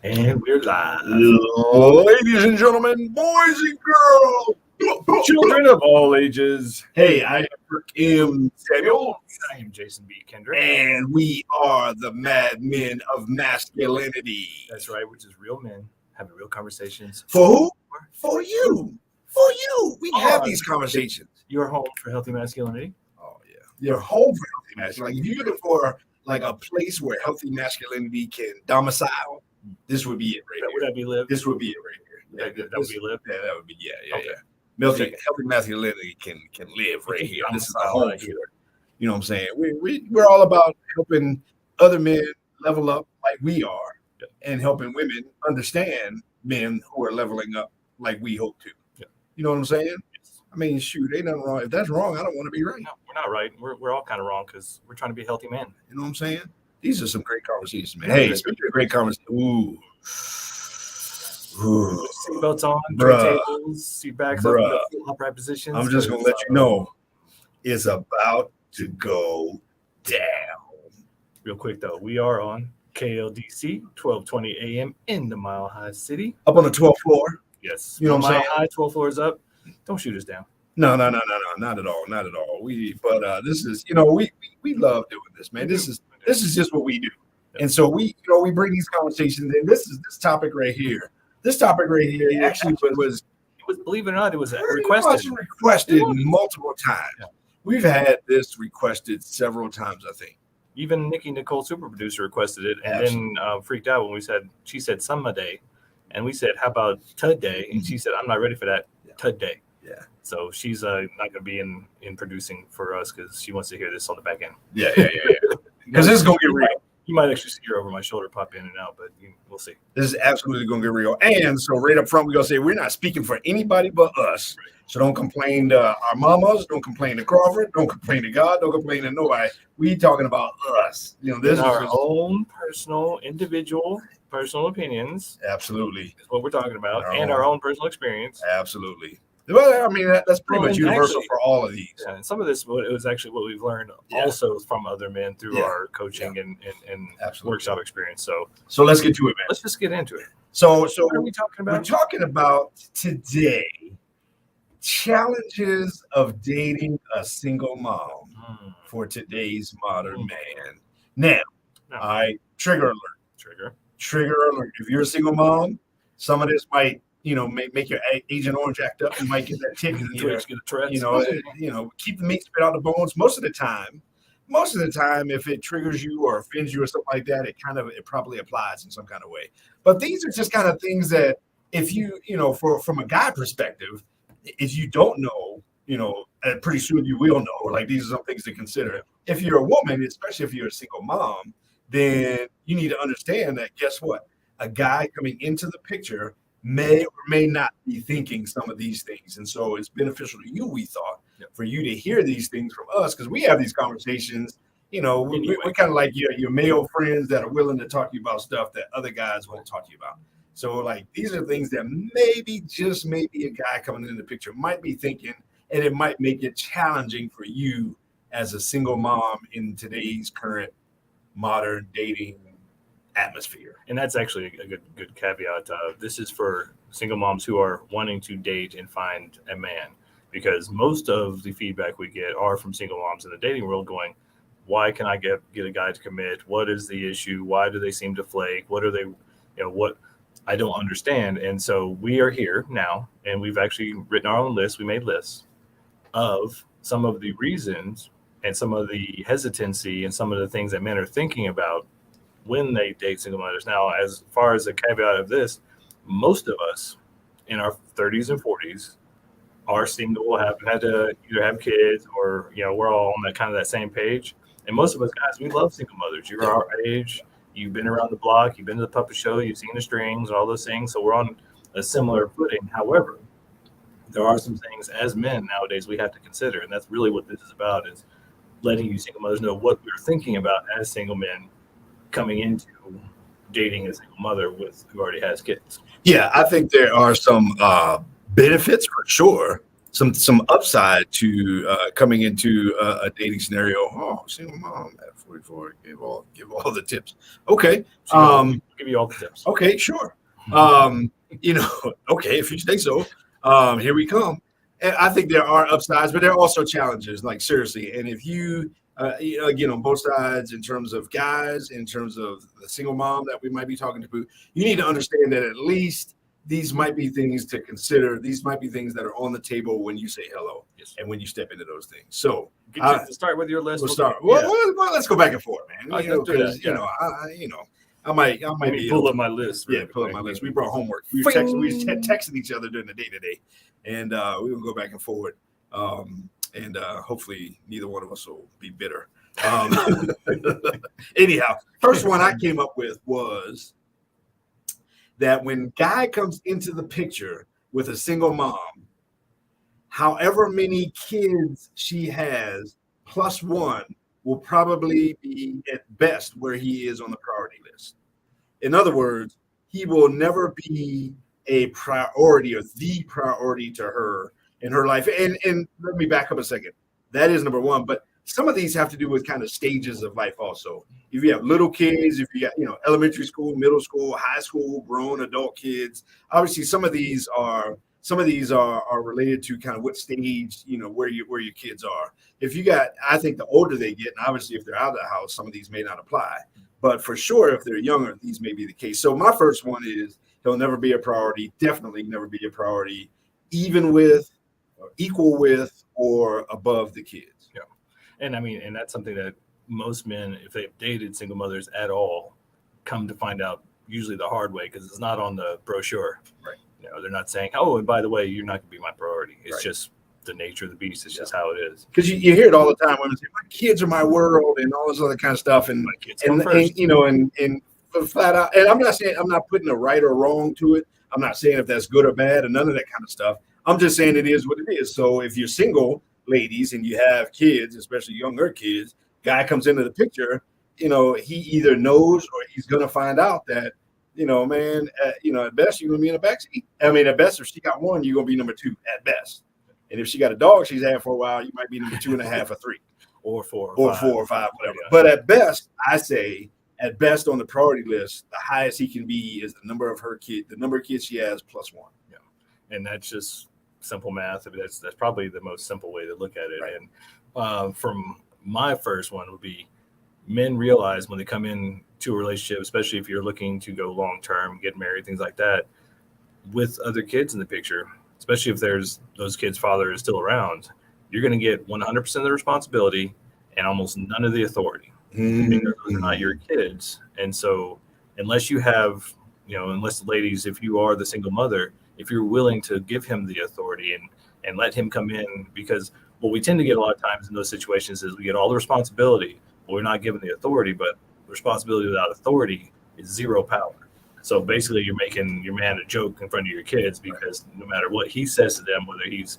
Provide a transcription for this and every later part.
And we're live. Ladies and gentlemen, boys and girls, Children of all ages. Hey, I am Kirk M. Samuel, I am Jason B. Kendrick. and we are the Mad Men of Masculinity. That's right, which is real men having real conversations. For who? For you. For you. We have On. these conversations. Your home for healthy masculinity. Oh, yeah. Your home for healthy masculinity. Like, if you're looking for like a place where healthy masculinity can domicile, this would be it right Would here. that be live? This would be it right here. That would be live? Yeah, that would be, yeah. Okay. Healthy masculinity can live right here. This is the home right for here. it. You know what I'm saying? We're all about helping other men level up like we are, and helping women understand men who are leveling up like we hope to. Yeah. You know what I'm saying? Yes. I mean, shoot, ain't nothing wrong. If that's wrong, I don't want to be right. No, we're not right. We're all kind of wrong because we're trying to be healthy men. You know what I'm saying? These are some great conversations, man. Yeah, Hey, it is. speaking of great conversations, ooh. Seatbelts on, Bruh. tray tables, seat backs up, Bruh. upright positions. I'm just gonna let you know it's about to go down. Real quick though, we are on KLDC 1220 AM in the Mile High City. Up on the 12th floor. Yes, You know what I'm Mile saying? High, 12 floors up. Don't shoot us down. No, not at all, not at all. This is, we love doing this, man. This is just what we do, and so we bring these conversations in. This topic right here. This topic right here actually was It was, believe it or not, it was pretty requested. much requested multiple times. Yeah. We've had this requested several times, I think. Even Nikki Nicole, super producer, requested it, and then freaked out when she said "Day," and we said, "How about Today?" And she said, "I'm not ready for that Today." Yeah. So she's not going to be in producing for us because she wants to hear this on the back end. Yeah. Because this is gonna get real. You might actually see her over my shoulder pop in and out, but we'll see. This is absolutely gonna get real. And so right up front, we're gonna say we're not speaking for anybody but us. So don't complain to our mamas, don't complain to Crawford, don't complain to God, don't complain to nobody. We talking about us. This is our own individual personal opinions. Absolutely. Is what we're talking about, and our own personal experience. Absolutely. Well, I mean, that's pretty much universal for all of these. Yeah, and some of this, it was actually what we've learned also from other men through our coaching and workshop experience. So let's get to it, man. Let's just get into it. So what are we talking about? We're talking about today challenges of dating a single mom for today's modern man. Now, trigger alert. Trigger alert. If you're a single mom, some of this might make your Agent Orange act up. You might get that tick. Keep the meat, spit out the bones. Most of the time, if it triggers you or offends you or something like that, it probably applies in some kind of way. But these are just kind of things that if from a guy perspective, if you don't know, pretty soon you will know. Like, these are some things to consider. If you're a woman, especially if you're a single mom, then you need to understand that, guess what? A guy coming into the picture may or may not be thinking some of these things. And so it's beneficial to you, we thought, for you to hear these things from us, because we have these conversations. We're kind of like your male friends that are willing to talk to you about stuff that other guys won't talk to you about. So, like, these are things that maybe a guy coming into the picture might be thinking, and it might make it challenging for you as a single mom in today's current modern dating atmosphere. And that's actually a good caveat. This is for single moms who are wanting to date and find a man, because most of the feedback we get are from single moms in the dating world going, why can I get a guy to commit? What is the issue? Why do they seem to flake? What are they, what I don't understand. And so we are here now, and we've actually written our own list. We made lists of some of the reasons and some of the hesitancy and some of the things that men are thinking about when they date single mothers. Now, as far as the caveat of this, most of us in our 30s and 40s are single, have had to either have kids or, we're all on that same page. And most of us guys, we love single mothers. You're our age. You've been around the block. You've been to the puppet show. You've seen the strings, all those things. So we're on a similar footing. However, there are some things as men nowadays we have to consider. And that's really what this is about, is letting you single mothers know what we're thinking about as single men coming into dating a single mother who already has kids. Yeah, I think there are some benefits for sure some upside to coming into a dating scenario. Oh, single mom at 44, give all the tips. Okay, give you all the tips. Okay, sure. You know, okay, if you say so. Here we come. And I think there are upsides, but there are also challenges. Like seriously, and if again, on both sides, in terms of guys, in terms of the single mom that we might be talking to, you need to understand that at least these might be things to consider. These might be things that are on the table when you say hello, yes, and when you step into those things. So, start with your list. We'll start. Well, let's go back and forth, man. Because I might be pull up my list. Yeah, pull up my list. We brought homework. We were texting each other during the day today, and we will go back and forward. And hopefully neither one of us will be bitter. Anyhow, first one I came up with was that when guy comes into the picture with a single mom, however many kids she has, plus one will probably be at best where he is on the priority list. In other words, he will never be a priority or the priority to her in her life. And let me back up a second. That is number one, but some of these have to do with kind of stages of life also. If you have little kids, if you got, elementary school, middle school, high school, grown adult kids, obviously some of these are related to kind of what stage, where your kids are. If you got, I think the older they get, and obviously if they're out of the house, some of these may not apply, but for sure, if they're younger, these may be the case. So my first one is he'll never be a priority, definitely never be a priority, even with, or equal with, or above the kids. Yeah. And that's something that most men, if they've dated single mothers at all, come to find out usually the hard way, because it's not on the brochure. Right. They're not saying, oh, and by the way, you're not going to be my priority. It's right. just the nature of the beast. It's just how it is. Because you hear it all the time. Women say, my kids are my world and all this other kind of stuff. And flat out. And I'm not saying, I'm not putting a right or wrong to it. I'm not saying if that's good or bad and none of that kind of stuff. I'm just saying it is what it is. So if you're single, ladies, and you have kids, especially younger kids, guy comes into the picture, he either knows or he's going to find out that, man, at best, you're going to be in the backseat. At best, if she got one, you're going to be number two at best. And if she got a dog she's had for a while, you might be number 2.5 or 3. Or 4 or 4 or 5, whatever. Yeah. But at best, I say, at best on the priority list, the highest he can be is the number of kids she has plus one. Yeah. And that's just simple math. That's probably the most simple way to look at it. Right. And from my first one would be, men realize when they come into a relationship, especially if you're looking to go long-term, get married, things like that, with other kids in the picture, especially if there's those kids' father is still around, you're going to get 100% of the responsibility and almost none of the authority. Mm-hmm. Because those are not your kids. And so unless you have, unless ladies, if you are the single mother, if you're willing to give him the authority and let him come in, because what we tend to get a lot of times in those situations is we get all the responsibility, but we're not given the authority. But responsibility without authority is zero power. So basically you're making your man a joke in front of your kids, because no matter what he says to them, whether he's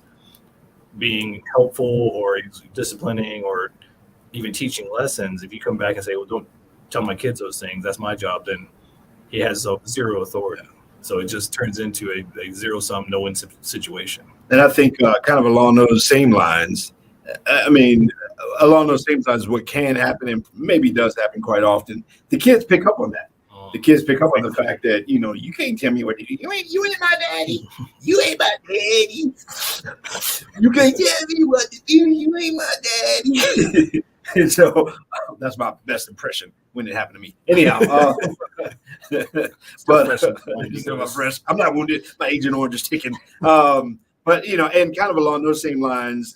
being helpful or he's disciplining or even teaching lessons, if you come back and say, well, don't tell my kids those things, that's my job, then he has zero authority. So it just turns into a zero-sum, no-win situation. And I think kind of along those same lines, what can happen and maybe does happen quite often, the kids pick up on that. The kids pick up on the fact that, you can't tell me what to do. You ain't my daddy. You ain't my daddy. You can't tell me what to do. You ain't my daddy. And so that's my best impression when it happened to me. Anyhow, but I'm not wounded. My Agent Orange is ticking. But and kind of along those same lines,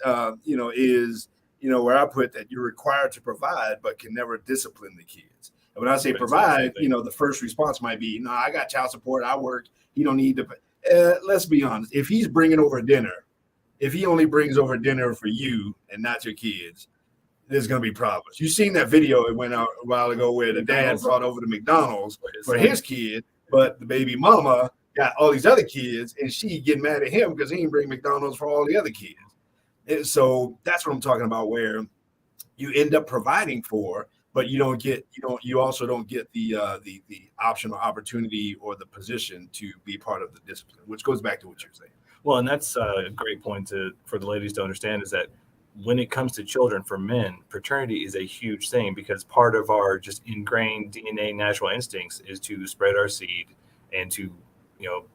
is where I put that you're required to provide, but can never discipline the kids. And when I say provide, the first response might be, no, I got child support. I work. You don't need to. Let's be honest. If he's bringing over dinner, if he only brings over dinner for you and not your kids, there's going to be problems. You've seen that video. It went out a while ago where the dad brought over the McDonald's for his kid, but the baby mama got all these other kids, and she getting mad at him because he didn't bring McDonald's for all the other kids. And so that's what I'm talking about, where you end up providing for, but you also don't get the option or opportunity or the position to be part of the discipline, which goes back to what you're saying. Well, and that's a great point for the ladies to understand is that when it comes to children for men, paternity is a huge thing because part of our just ingrained DNA natural instincts is to spread our seed and to, you know,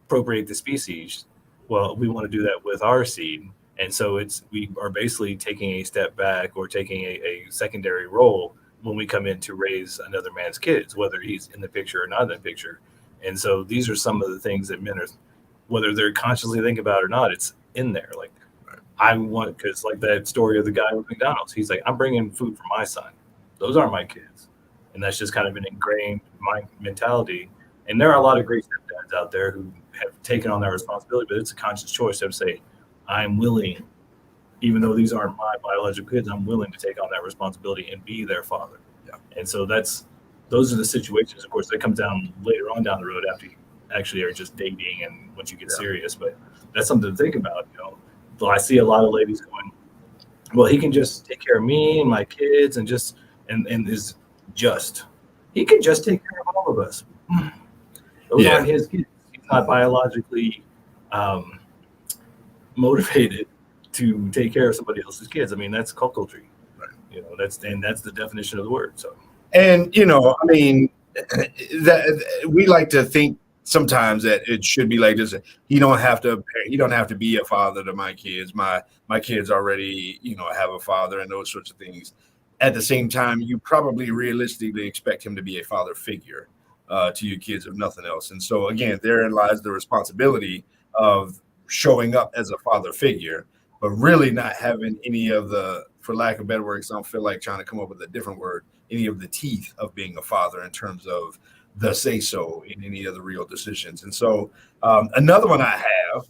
procreate the species. Well, we want to do that with our seed. And so we are basically taking a step back or taking a secondary role when we come in to raise another man's kids, whether he's in the picture or not in the picture. And so these are some of the things that men are, whether they're consciously thinking about it or not, it's in there. Like I want, because like that story of the guy with McDonald's, he's like, I'm bringing food for my son. Those aren't my kids. And that's just kind of an ingrained my mentality. And there are a lot of great stepdads out there who have taken on that responsibility, but it's a conscious choice to say, I'm willing, even though these aren't my biological kids, I'm willing to take on that responsibility and be their father. Yeah. And so those are the situations, of course, that comes down later on down the road after you actually are just dating and once you get serious. But that's something to think about, you know. So I see a lot of ladies going, well, he can just take care of me and my kids and just and is just he can just take care of all of us. Those aren't his kids. He's not biologically um, motivated to take care of somebody else's kids. I mean, that's culture. Right. You know, that's the definition of the word. So, and you know, I mean, that we like to think sometimes that it should be like this. You don't have to be a father to my kids. My kids already, you know, have a father and those sorts of things. At the same time, you probably realistically expect him to be a father figure to your kids, if nothing else. And so, again, therein lies the responsibility of showing up as a father figure, but really not having any of the, for lack of better words, I don't feel like trying to come up with a different word, any of the teeth of being a father in terms of the say so in any of the real decisions. And so, another one I have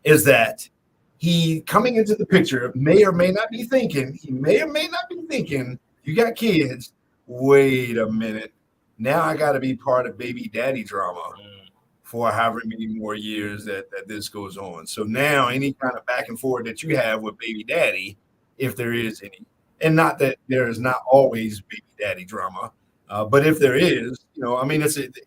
is that he coming into the picture may or may not be thinking, you got kids. Wait a minute. Now I got to be part of baby daddy drama for however many more years that this goes on. So now any kind of back and forth that you have with baby daddy, if there is any, and not that there is not always baby daddy drama, but if there is, you know, I mean,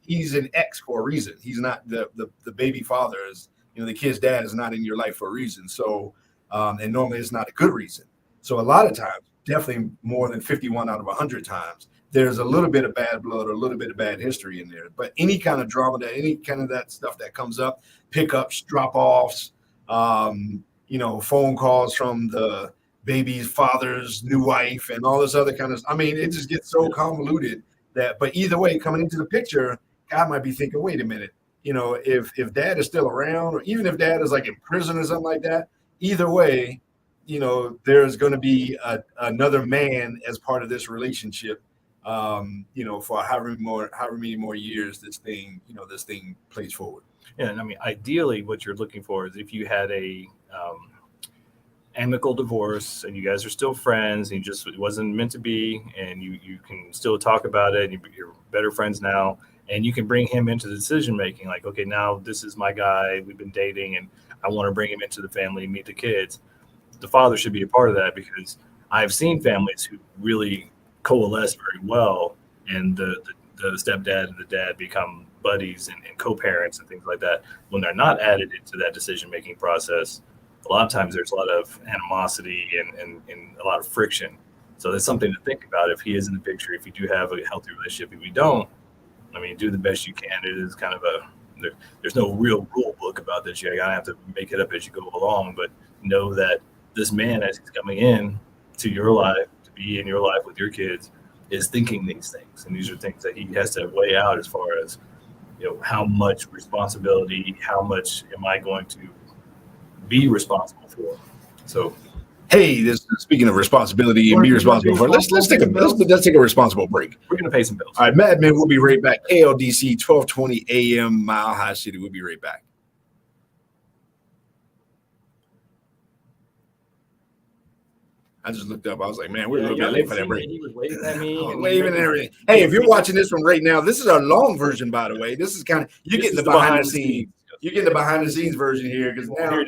he's an ex for a reason. He's not the baby father is, you know, the kid's dad is not in your life for a reason. So, and normally it's not a good reason. So a lot of times, definitely more than 51 out of 100 times, there's a little bit of bad blood or a little bit of bad history in there. But any kind of drama, any kind of that stuff that comes up, pickups, drop-offs, you know, phone calls from the baby's father's new wife and all this other kind of, I mean, it just gets so convoluted that, but either way, coming into the picture, God might be thinking, wait a minute, you know, if dad is still around, or even if dad is like in prison or something like that, either way, you know, there's going to be another man as part of this relationship, you know, for however many more years this thing plays forward. yeah, and I mean, ideally, what you're looking for is if you had a amicable divorce and you guys are still friends and you just it wasn't meant to be, and you can still talk about it, and you're better friends now, and you can bring him into the decision making. Like, okay, now this is my guy. We've been dating, and I want to bring him into the family and meet the kids. The father should be a part of that because I've seen families who really coalesce very well, and the stepdad and the dad become buddies and co-parents and things like that. When they're not added into that decision-making process, a lot of times there's a lot of animosity and a lot of friction. So that's something to think about if he is in the picture, if you do have a healthy relationship. If you don't, I mean, do the best you can. It is kind of there's no real rule book about this. You're gonna have to make it up as you go along, but know that this man, as he's coming in to your life, to be in your life with your kids, is thinking these things. And these are things that he has to weigh out as far as, you know, how much responsibility, how much am I going to be responsible for? So, hey, this speaking of responsibility and be responsible for, let's take a responsible break. We're gonna pay some bills. All right, Mad Men, we'll be right back. KLDC 1220 AM, Mile High City. We'll be right back. I just looked up. I was like, man, we're a little bit late for that break. He was waving at me. Waving and everything. Hey, if you're watching this from right now, this is our long version, by the way. This is kind of, you're getting the behind the scenes. You're getting the behind the scenes version here because now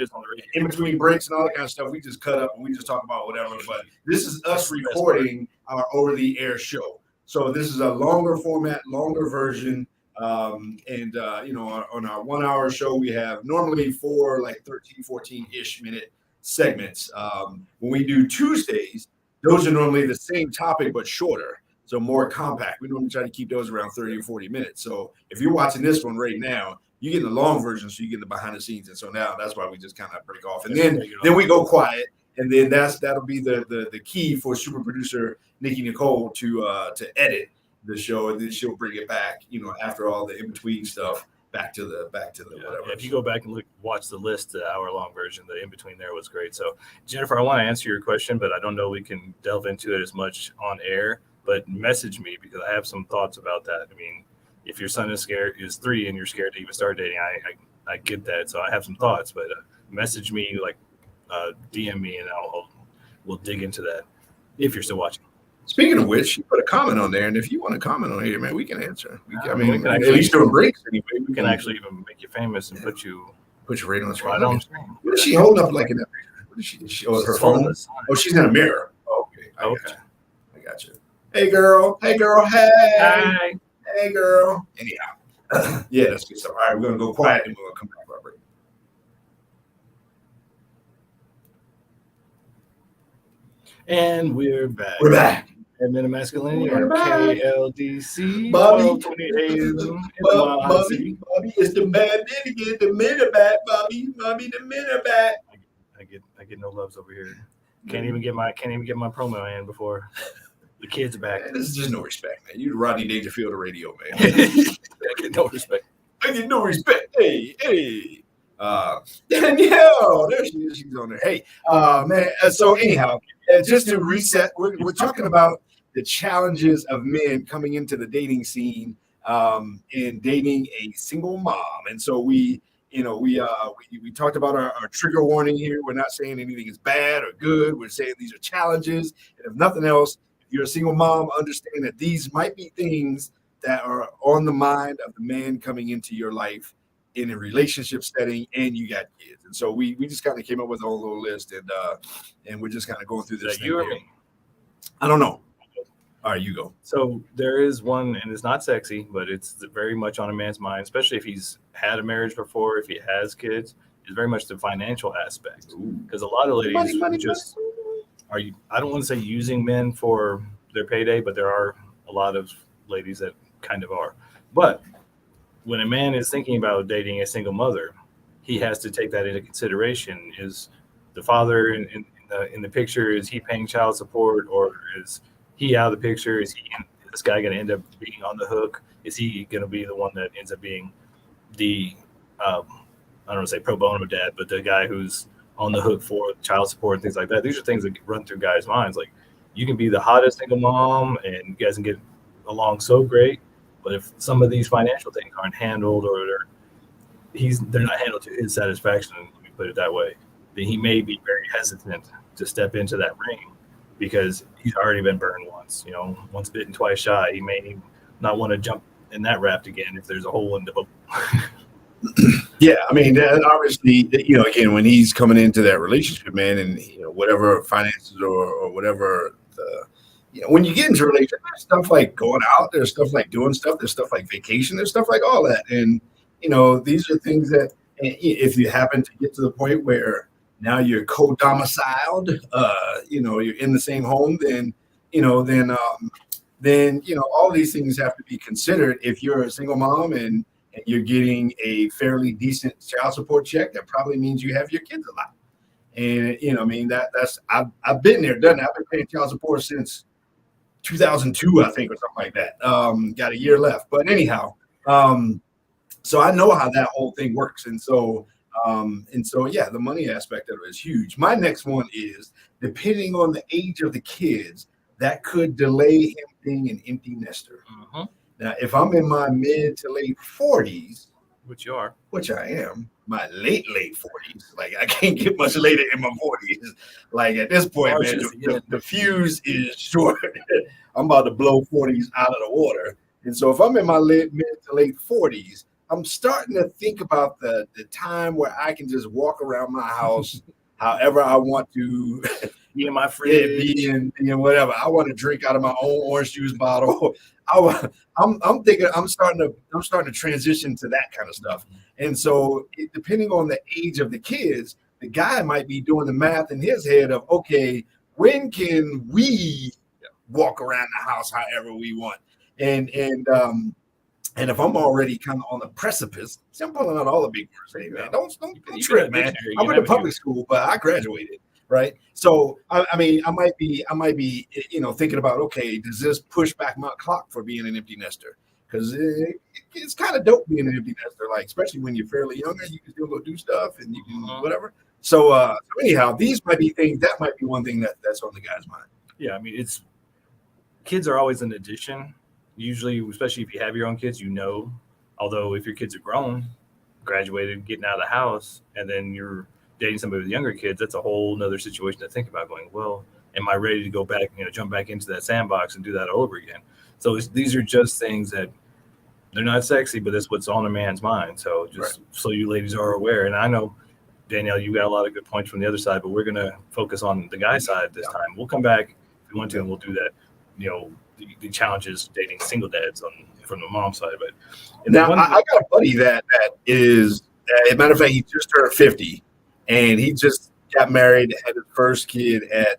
in between breaks and all that kind of stuff, we just cut up and we just talk about whatever. But this is us recording our over the air show. So this is a longer format, longer version. And on our 1 hour show, we have normally four, like 13, 14-ish minute segments. When we do Tuesdays, those are normally the same topic, but shorter. So more compact. We normally try to keep those around 30 or 40 minutes. So if you're watching this one right now, you get the long version, so you get the behind the scenes. And so now that's why we just kind of break off. And then we go quiet. And then that'll be the key for super producer Nikki Nicole to edit the show, and then she'll bring it back, after all the in-between stuff, back to the whatever. If you go back and watch the list, the hour-long version, the in-between there was great. So, Jennifer, I want to answer your question, but I don't know we can delve into it as much on air. But message me, because I have some thoughts about that. I mean, if your son is 3 and you're scared to even start dating, I get that. So I have some thoughts, but message me, like DM me, and we'll dig into that if you're still watching. Speaking of which, you put a comment on there, and if you want to comment on here, man, we can answer. We can at least during breaks anyway. We can actually even make you famous and put you right on the screen. Right on screen. What is she holding up like in that picture? What is she? Her phone? Oh, she's in a mirror. Okay. I got you. Hey, girl. Hey, girl. Hey. Hi. Hey, girl. Anyhow. Yeah, that's good stuff. All right, we're going to go quiet, and we're going to come back for our break. And we're back. We're back. Mad Men of Masculinity on KLDC. Bobby. 12:28 a.m. Bobby, it's the Mad Men again. The men are back, Bobby. Bobby, the men are back. I get no loves over here. Can't even get my promo in before the kids are back. Man, this is just no respect, man. You Rodney Dangerfield of radio, man. I get no respect. I get no respect. Hey. Danielle, there she is. She's on there. Hey, man. So anyhow, just to reset, we're talking about the challenges of men coming into the dating scene and dating a single mom. And so we talked about our trigger warning here. We're not saying anything is bad or good. We're saying these are challenges. And if nothing else, if you're a single mom, understand that these might be things that are on the mind of the man coming into your life in a relationship setting, and you got kids. And so we just kind of came up with a whole little list, and we're just kind of going through this thing. You or me? I don't know. All right, you go. So there is one, and it's not sexy, but it's very much on a man's mind, especially if he's had a marriage before, if he has kids, is very much the financial aspect. Because a lot of ladies I don't want to say using men for their payday, but there are a lot of ladies that kind of are. But when a man is thinking about dating a single mother, he has to take that into consideration. Is the father in the picture, is he paying child support, or is he out of the picture? Is this guy going to end up being on the hook? Is he going to be the one that ends up being the, I don't want to say pro bono dad, but the guy who's on the hook for child support and things like that? These are things that run through guys' minds. Like, you can be the hottest single mom and you guys can get along so great, but if some of these financial things aren't handled, or they're not handled to his satisfaction, let me put it that way, then he may be very hesitant to step into that ring because he's already been burned once. Once bitten, twice shy. He may not want to jump in that raft again if there's a hole in the boat. Yeah, I mean, obviously, again, when he's coming into that relationship, man, and whatever finances or whatever when you get into a relationship, there's stuff like going out, there's stuff like doing stuff, there's stuff like vacation, there's stuff like all that. And, these are things that if you happen to get to the point where now you're co-domiciled, you're in the same home, then all these things have to be considered. If you're a single mom and you're getting a fairly decent child support check, that probably means you have your kids a lot. And, that's I've been there, done that. I've been paying child support since 2002, I think, or something like that. Got a year left. But anyhow, so I know how that whole thing works. And so, yeah, the money aspect of it is huge. My next one is, depending on the age of the kids, that could delay him being an empty nester. Uh-huh. Now, if I'm in my mid to late 40s, which you are, which I am, my late 40s, like I can't get much later in my 40s. Like at this point, man, the fuse is short. I'm about to blow 40s out of the water. And so if I'm in my mid to late 40s, I'm starting to think about the time where I can just walk around my house however I want to me and my Yeah, fridge. being whatever. I want to drink out of my own orange juice bottle. I'm thinking I'm starting to transition to that kind of stuff. And so, depending on the age of the kids, the guy might be doing the math in his head of, okay, when can we walk around the house however we want? And if I'm already kind of on the precipice, see, I'm pulling out all the big words. Hey, man, don't trip, man. I went to public school, but I graduated, right? So I mean, I might be, thinking about, okay, does this push back my clock for being an empty nester? Because it's kind of dope being an empty nester, like especially when you're fairly younger, you can still go do stuff and you can whatever. So anyhow, these might be things that might be one thing that's on the guy's mind. Yeah, I mean, it's kids are always an addition. Usually, especially if you have your own kids, although if your kids are grown, graduated, getting out of the house, and then you're dating somebody with younger kids, that's a whole nother situation to think about going, well, am I ready to go back, jump back into that sandbox and do that all over again? So these are just things that they're not sexy, but that's what's on a man's mind. So just so you ladies are aware. And I know, Danielle, you got a lot of good points from the other side, but we're going to focus on the guy side this time. We'll come back if we want to, and we'll do that, the challenges dating single dads from the mom side. But now I got a buddy that is, as a matter of fact, he just turned 50, and he just got married, had his first kid at,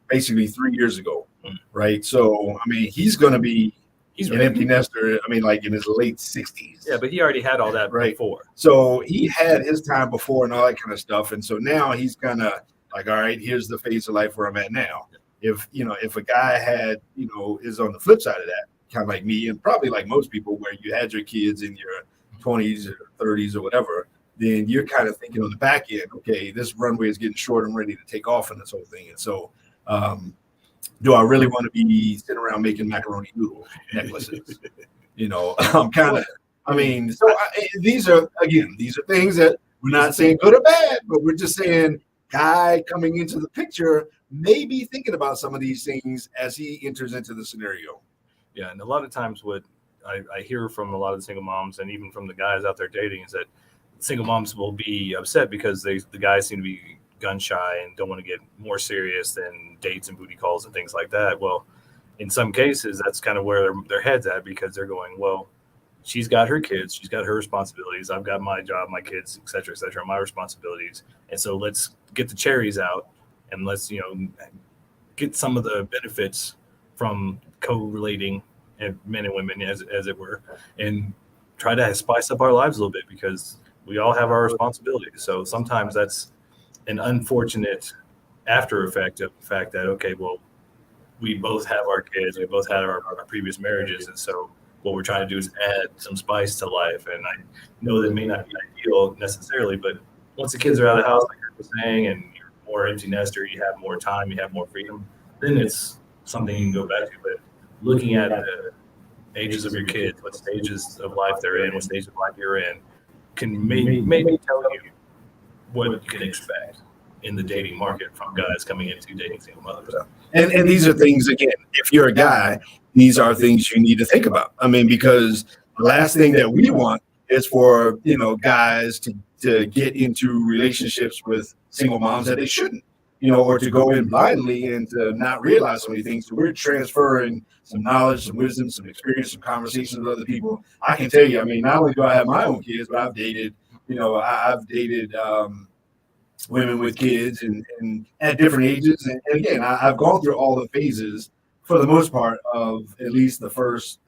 basically 3 years ago, right? So I mean, he's going to be an empty nester. I mean, like in his late 60s. Yeah, but he already had all that before. So he had his time before and all that kind of stuff, and so now he's kind of like, all right, here's the phase of life where I'm at now. If a guy had, is on the flip side of that, kind of like me, and probably like most people, where you had your kids in your 20s or 30s or whatever, then you're kind of thinking on the back end, okay, this runway is getting short and ready to take off in this whole thing. And so, do I really want to be sitting around making macaroni noodle necklaces? I'm kind of, these are things that we're not saying good or bad, but we're just saying guy coming into the picture may be thinking about some of these things as he enters into the scenario. Yeah, and a lot of times what I hear from a lot of the single moms and even from the guys out there dating is that single moms will be upset because the guys seem to be gun shy and don't want to get more serious than dates and booty calls and things like that. Well, in some cases, that's kind of where their head's at, because they're going, well, she's got her kids, she's got her responsibilities, I've got my job, my kids, et cetera, my responsibilities. And so let's get the cherries out and let's, get some of the benefits from co-relating men and women, as it were, and try to spice up our lives a little bit, because we all have our responsibilities. So sometimes that's an unfortunate after effect of the fact that, okay, well, we both have our kids, we both had our previous marriages, and so what we're trying to do is add some spice to life. And I know that may not be ideal necessarily, but once the kids are out of the house, like I was saying, and you're more empty nester, you have more time, you have more freedom, then it's something you can go back to. But looking at the ages of your kids, what stages of life they're in, what stage of life you're in, can maybe tell you what you can expect in the dating market from guys coming into dating single mothers. And these are things, again, if you're a guy, these are things you need to think about. Because the last thing that we want is for, guys to get into relationships with single moms that they shouldn't, or to go in blindly and to not realize so many things. So we're transferring some knowledge, some wisdom, some experience, some conversations with other people. I can tell you, not only do I have my own kids, but I've dated, women with kids and at different ages. And again, I've gone through all the phases for the most part of at least the first,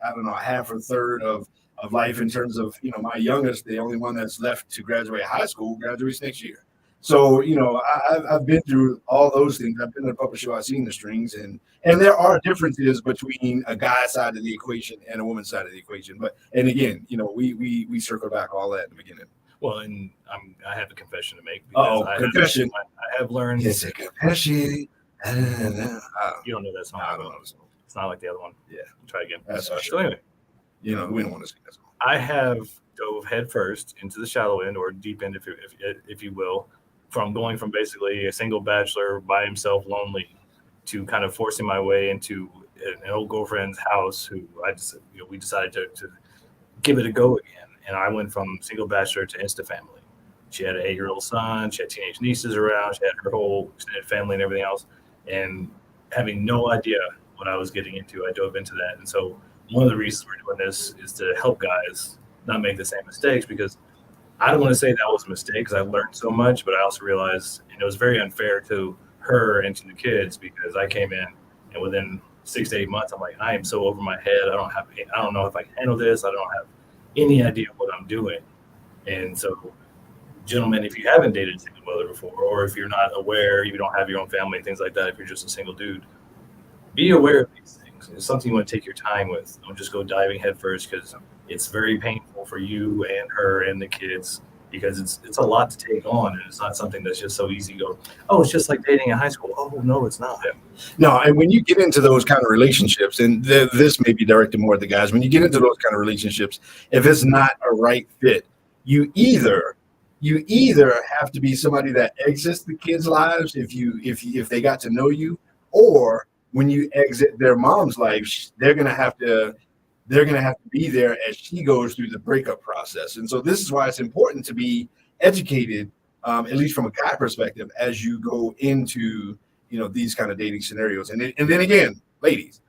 half or third of life, in terms of, my youngest, the only one that's left to graduate high school, graduates next year. So, I've been through all those things. I've been to the puppet show, I've seen the strings, and there are differences between a guy side of the equation and a woman's side of the equation. And again, we circle back all that in the beginning. Well, and I have a confession to make. Confession. I have learned. It's a confession. You don't know that song. I don't know the song. It's not like the other one. Yeah. Try again. That's for So sure. anyway, We don't want to sing that song. I have dove head first into the shallow end, or deep end, if you will, from going from basically a single bachelor by himself, lonely, to kind of forcing my way into an old girlfriend's house, who we decided to give it a go again. And I went from single bachelor to Insta family. She had an 8-year-old son. She had teenage nieces around. She had her whole extended family and everything else. And having no idea what I was getting into, I dove into that. And so one of the reasons we're doing this is to help guys not make the same mistakes, because I don't want to say that was a mistake because I learned so much, but I also realized it was very unfair to her and to the kids, because I came in and within 6 to 8 months, I'm like, I am so over my head. I don't know if I can handle this. I don't have any idea what I'm doing. And so, gentlemen, if you haven't dated a single mother before, or if you're not aware, you don't have your own family, things like that, if you're just a single dude, be aware of these things. It's something you want to take your time with. Don't just go diving headfirst, because it's very painful for you and her and the kids, because it's a lot to take on, and it's not something that's just so easy to go, oh, it's just like dating in high school. Oh, no, it's not. No, and when you get into those kind of relationships, and this may be directed more at the guys, when you get into those kind of relationships, if it's not a right fit, you either have to be somebody that exits the kids' lives if they got to know you, or when you exit their mom's life, they're gonna have to be there as she goes through the breakup process. And so this is why it's important to be educated, at least from a guy perspective, as you go into these kind of dating scenarios. And then again, ladies,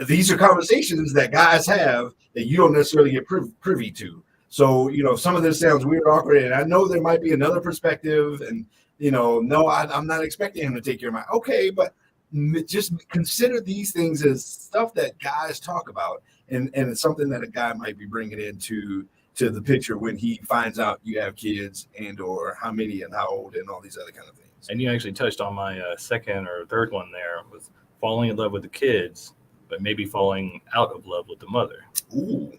these are conversations that guys have that you don't necessarily get privy to. So, some of this sounds weird, awkward, and I know there might be another perspective, and, no, I'm not expecting him to take care of my, okay, but just consider these things as stuff that guys talk about, and it's something that a guy might be bringing into the picture when he finds out you have kids, and or how many and how old and all these other kind of things. And you actually touched on my second or third one there, with falling in love with the kids, but maybe falling out of love with the mother. Ooh.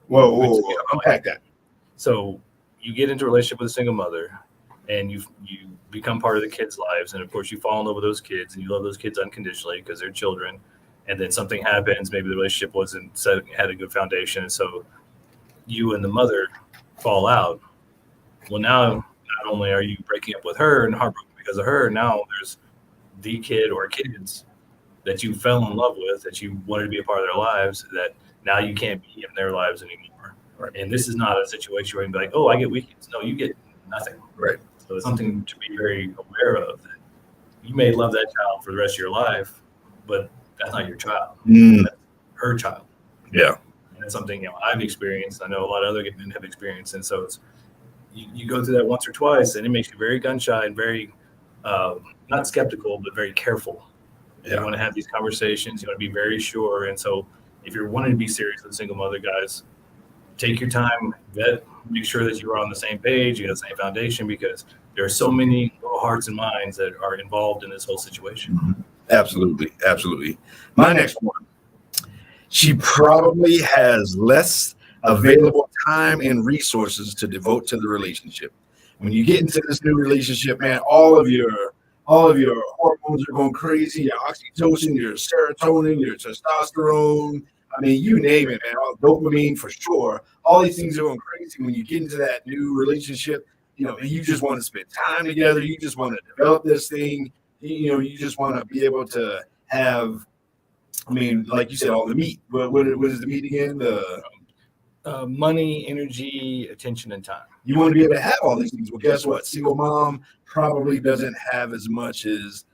Whoa, unpack that. So you get into a relationship with a single mother, and you become part of the kids' lives, and of course you fall in love with those kids, and you love those kids unconditionally because they're children. And then something happens, maybe the relationship had a good foundation, and so you and the mother fall out. Well, now not only are you breaking up with her and heartbroken because of her, now there's the kid or kids that you fell in love with, that you wanted to be a part of their lives, that now you can't be in their lives anymore. Right. And this is not a situation where you can be like, oh, I get weekends. No, you get nothing. Right. So it's something to be very aware of, that you may love that child for the rest of your life, but that's not your child. That's her child. Yeah. And it's something I've experienced. I know a lot of other men have experienced. And so it's you go through that once or twice, and it makes you very gun shy and very not skeptical, but very careful. Yeah. You want to have these conversations. You want to be very sure. And so if you're wanting to be serious with single mother, guys, take your time, make sure that you're on the same page, you got the same foundation, because there are so many little hearts and minds that are involved in this whole situation. Mm-hmm. Absolutely. My next one, she probably has less available time and resources to devote to the relationship. When you get into this new relationship, man, all of your hormones are going crazy. Your oxytocin, your serotonin, your testosterone. I mean, you name it, man. All dopamine for sure. All these things are going crazy when you get into that new relationship. And you just want to spend time together. You just want to develop this thing. You just want to be able to have, like you said, all the meat. What is the meat again? Money, energy, attention, and time. You want to be able to have all these things. Well, guess what? Single mom probably doesn't have as much as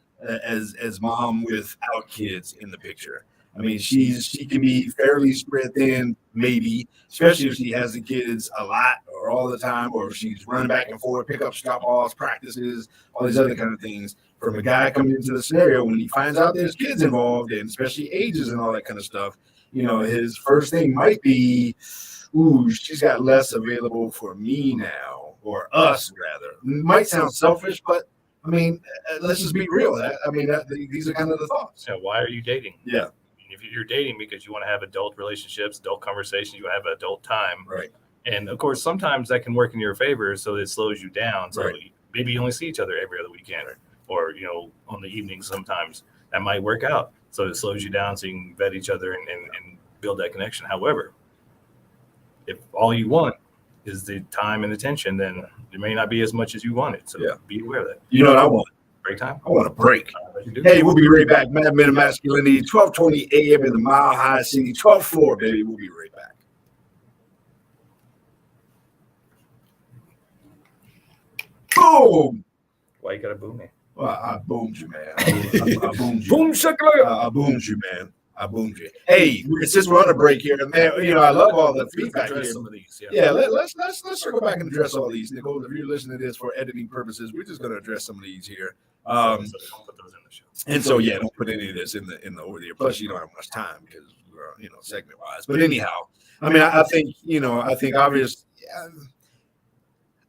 mom without kids in the picture. I mean, she can be fairly spread thin, maybe, especially if she has the kids a lot or all the time, or if she's running back and forth, pickups, drop-offs, practices, all these other kind of things. From a guy coming into the scenario, when he finds out there's kids involved, and especially ages and all that kind of stuff, his first thing might be, ooh, she's got less available for me now, or us, rather. It might sound selfish, but, let's just be real. These are kind of the thoughts. Yeah, why are you dating? Yeah. If you're dating because you want to have adult relationships, adult conversations, you want to have adult time. Right. And, of course, sometimes that can work in your favor, so it slows you down. So right. Maybe you only see each other every other weekend, or on the evenings sometimes. That might work out. So it slows you down so you can vet each other and build that connection. However, if all you want is the time and attention, then it may not be as much as you want it. So be aware of that. You know what I want? Break time? I want a break. Hey, we'll be right back. Mad Men of Masculinity, 1220 a.m. in the Mile High City, 12th floor, baby. We'll be right back. Boom. Why you gotta boom me? Well, I boomed you, man. I boomed you. Boom shakalaka. I boomed you, man. I boomed you. Hey, since we're on a break here, man, I love all the feedback here. Some of these, Let's circle back and address all these. Nicole, if you're listening to this for editing purposes, we're just going to address some of these here. So don't put those in the show. And so, don't put any of this in the over there. Plus, you don't have much time because we're, segment wise. But anyhow, I mean, I think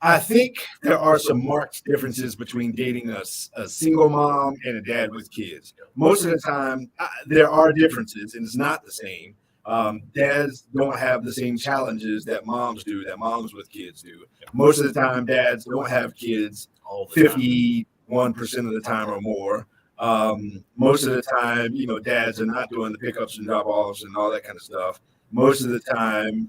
I think there are some marked differences between dating a single mom and a dad with kids. Most of the time, there are differences, and it's not the same. Dads don't have the same challenges that moms do, that moms with kids do. Most of the time, dads don't have kids 51% of the time or more. Most of the time, dads are not doing the pickups and drop-offs and all that kind of stuff. Most of the time,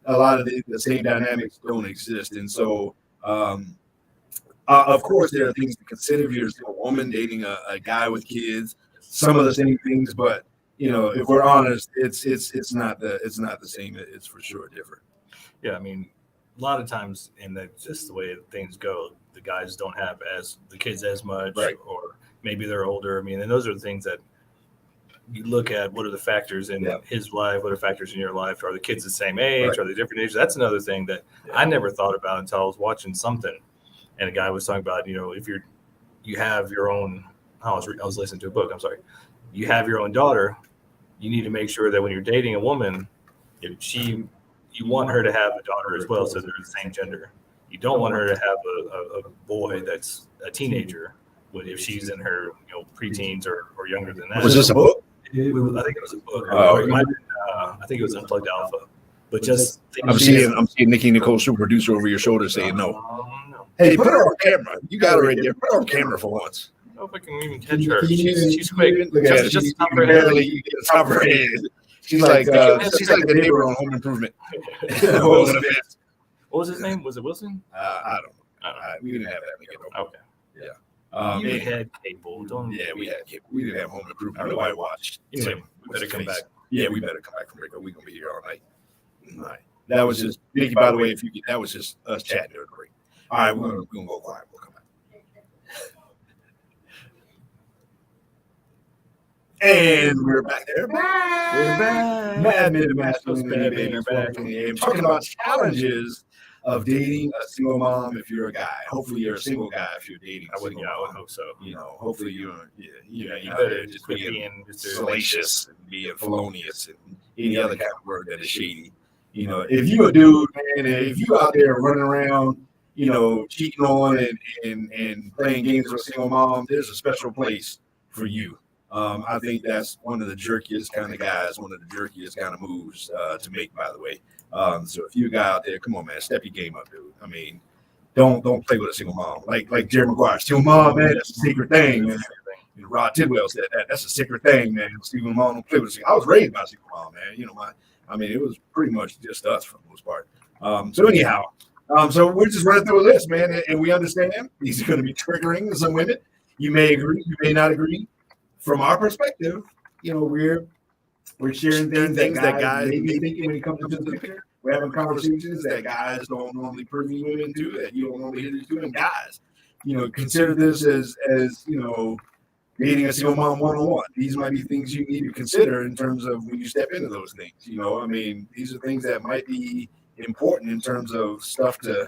a lot of the same dynamics don't exist. And so, of course, there are things to consider if you're a woman dating a guy with kids, some of the same things, but if we're honest, it's not the same. It's for sure different. Yeah, I mean, a lot of times, and that's just the way things go. The guys don't have the kids as much, right. Or maybe they're older. I mean, and those are the things that you look at. What are the factors in his life? What are factors in your life? Are the kids the same age? Right. Are they different ages? That's another thing that I never thought about until I was watching something, and a guy was talking about, if you have your own. I was listening to a book. I'm sorry. You have your own daughter. You need to make sure that when you're dating a woman, you want her to have a daughter as well, so they're the same gender. You don't want her to have a boy that's a teenager if she's in her preteens or younger than that. Was this a book? I think it was a book. I think it was Unplugged Alpha. But I'm seeing Nikki Nicole, super producer, over your shoulder saying no. No. Hey, put her on camera. You got her right there. Put her on camera for once. I don't know if I can even catch her. She's quick. Just top her head. Top her head. She's like the neighbor on Home Improvement. What was his name? Was it Wilson? I don't know. We didn't have that. Okay. Yeah. You had cable. We had cable. We didn't have Home Improvement. Nobody watched. Anyway, we better come back. Yeah, we better come back from break. We're going to be here all night. All right. That was just, Nikki, by the way, that was just us chatting during the break. All right, we're going to go quiet. We'll come back. And we're back there. We're back. Mad Men of Masculinity, baby. We're back. I'm talking about challenges of dating a single mom if you're a guy. Hopefully you're a single guy if you're dating a single mom. I would hope so. Hopefully you better just being salacious and being felonious and any other kind of word that is shady. If you a dude, man, if you out there running around, cheating on and playing games with a single mom, there's a special place for you. I think that's one of the jerkiest kind of guys, one of the jerkiest kind of moves to make, by the way. So if you a guy out there, come on, man, step your game up, dude. I mean, don't play with a single mom. Like Jerry Maguire, single mom, man, that's a secret thing, man. Rod Tidwell said that. That's a secret thing, man. Single mom don't play with a single. I was raised by a single mom, man. It was pretty much just us for the most part. So anyhow, so we're just running through a list, man, and we understand these are going to be triggering to some women. You may agree, you may not agree. From our perspective, we're sharing things that guys may be thinking when it comes to the picture. We're having conversations that guys don't normally privy women to, that you don't normally hear these women. Guys, consider this as dating a single mom one-on-one. These might be things you need to consider in terms of when you step into those things. These are things that might be important in terms of stuff to,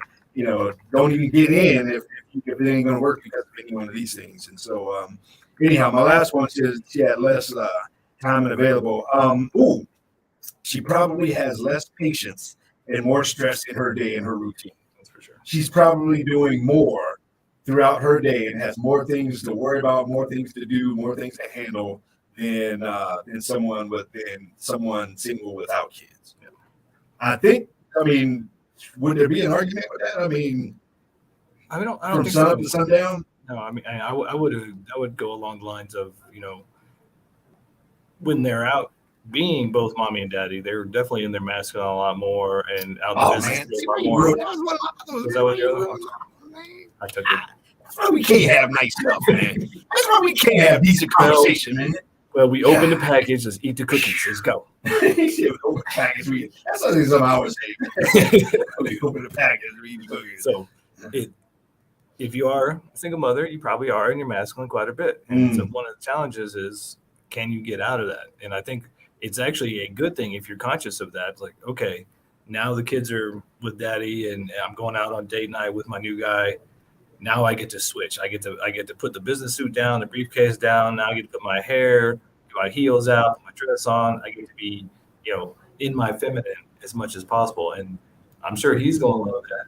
don't even get in if it ain't going to work because of any one of these things. And so, anyhow, my last one says she had less time and available. She probably has less patience and more stress in her day and her routine. That's for sure. She's probably doing more throughout her day and has more things to worry about, more things to do, more things to handle than someone single without kids. Yeah. I think. Would there be an argument with that? I don't from think sun so. up to sundown. No, I would go along the lines of, when they're out being both mommy and daddy, they're definitely in their masculine a lot more and out in the business a lot more. Is that what you're I took it. That's why we can't have nice stuff, man. That's why we can't have decent conversation, man. Well, we open the package, let's eat the cookies. Let's go. He said, open the package. That's something I would say. We open the package, we eat the cookies. So if you are a single mother, you probably are in your masculine quite a bit. And so Mm, one of the challenges is, can you get out of that? And I think it's actually a good thing if you're conscious of that. It's like, okay, now the kids are with daddy and I'm going out on date night with my new guy. Now I get to switch. I get to put the business suit down, the briefcase down. Now I get to put my hair, get my heels out, put my dress on. I get to be, in my feminine as much as possible. And I'm sure he's going to love that.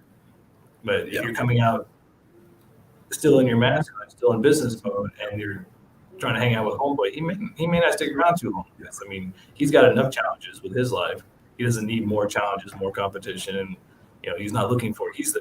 But if yeah. you're coming out still in your masculine, still in business mode, and you're trying to hang out with homeboy, he may not stick around too long. Because I mean, he's got enough challenges with his life. He doesn't need more challenges, more competition, and he's not looking for. He's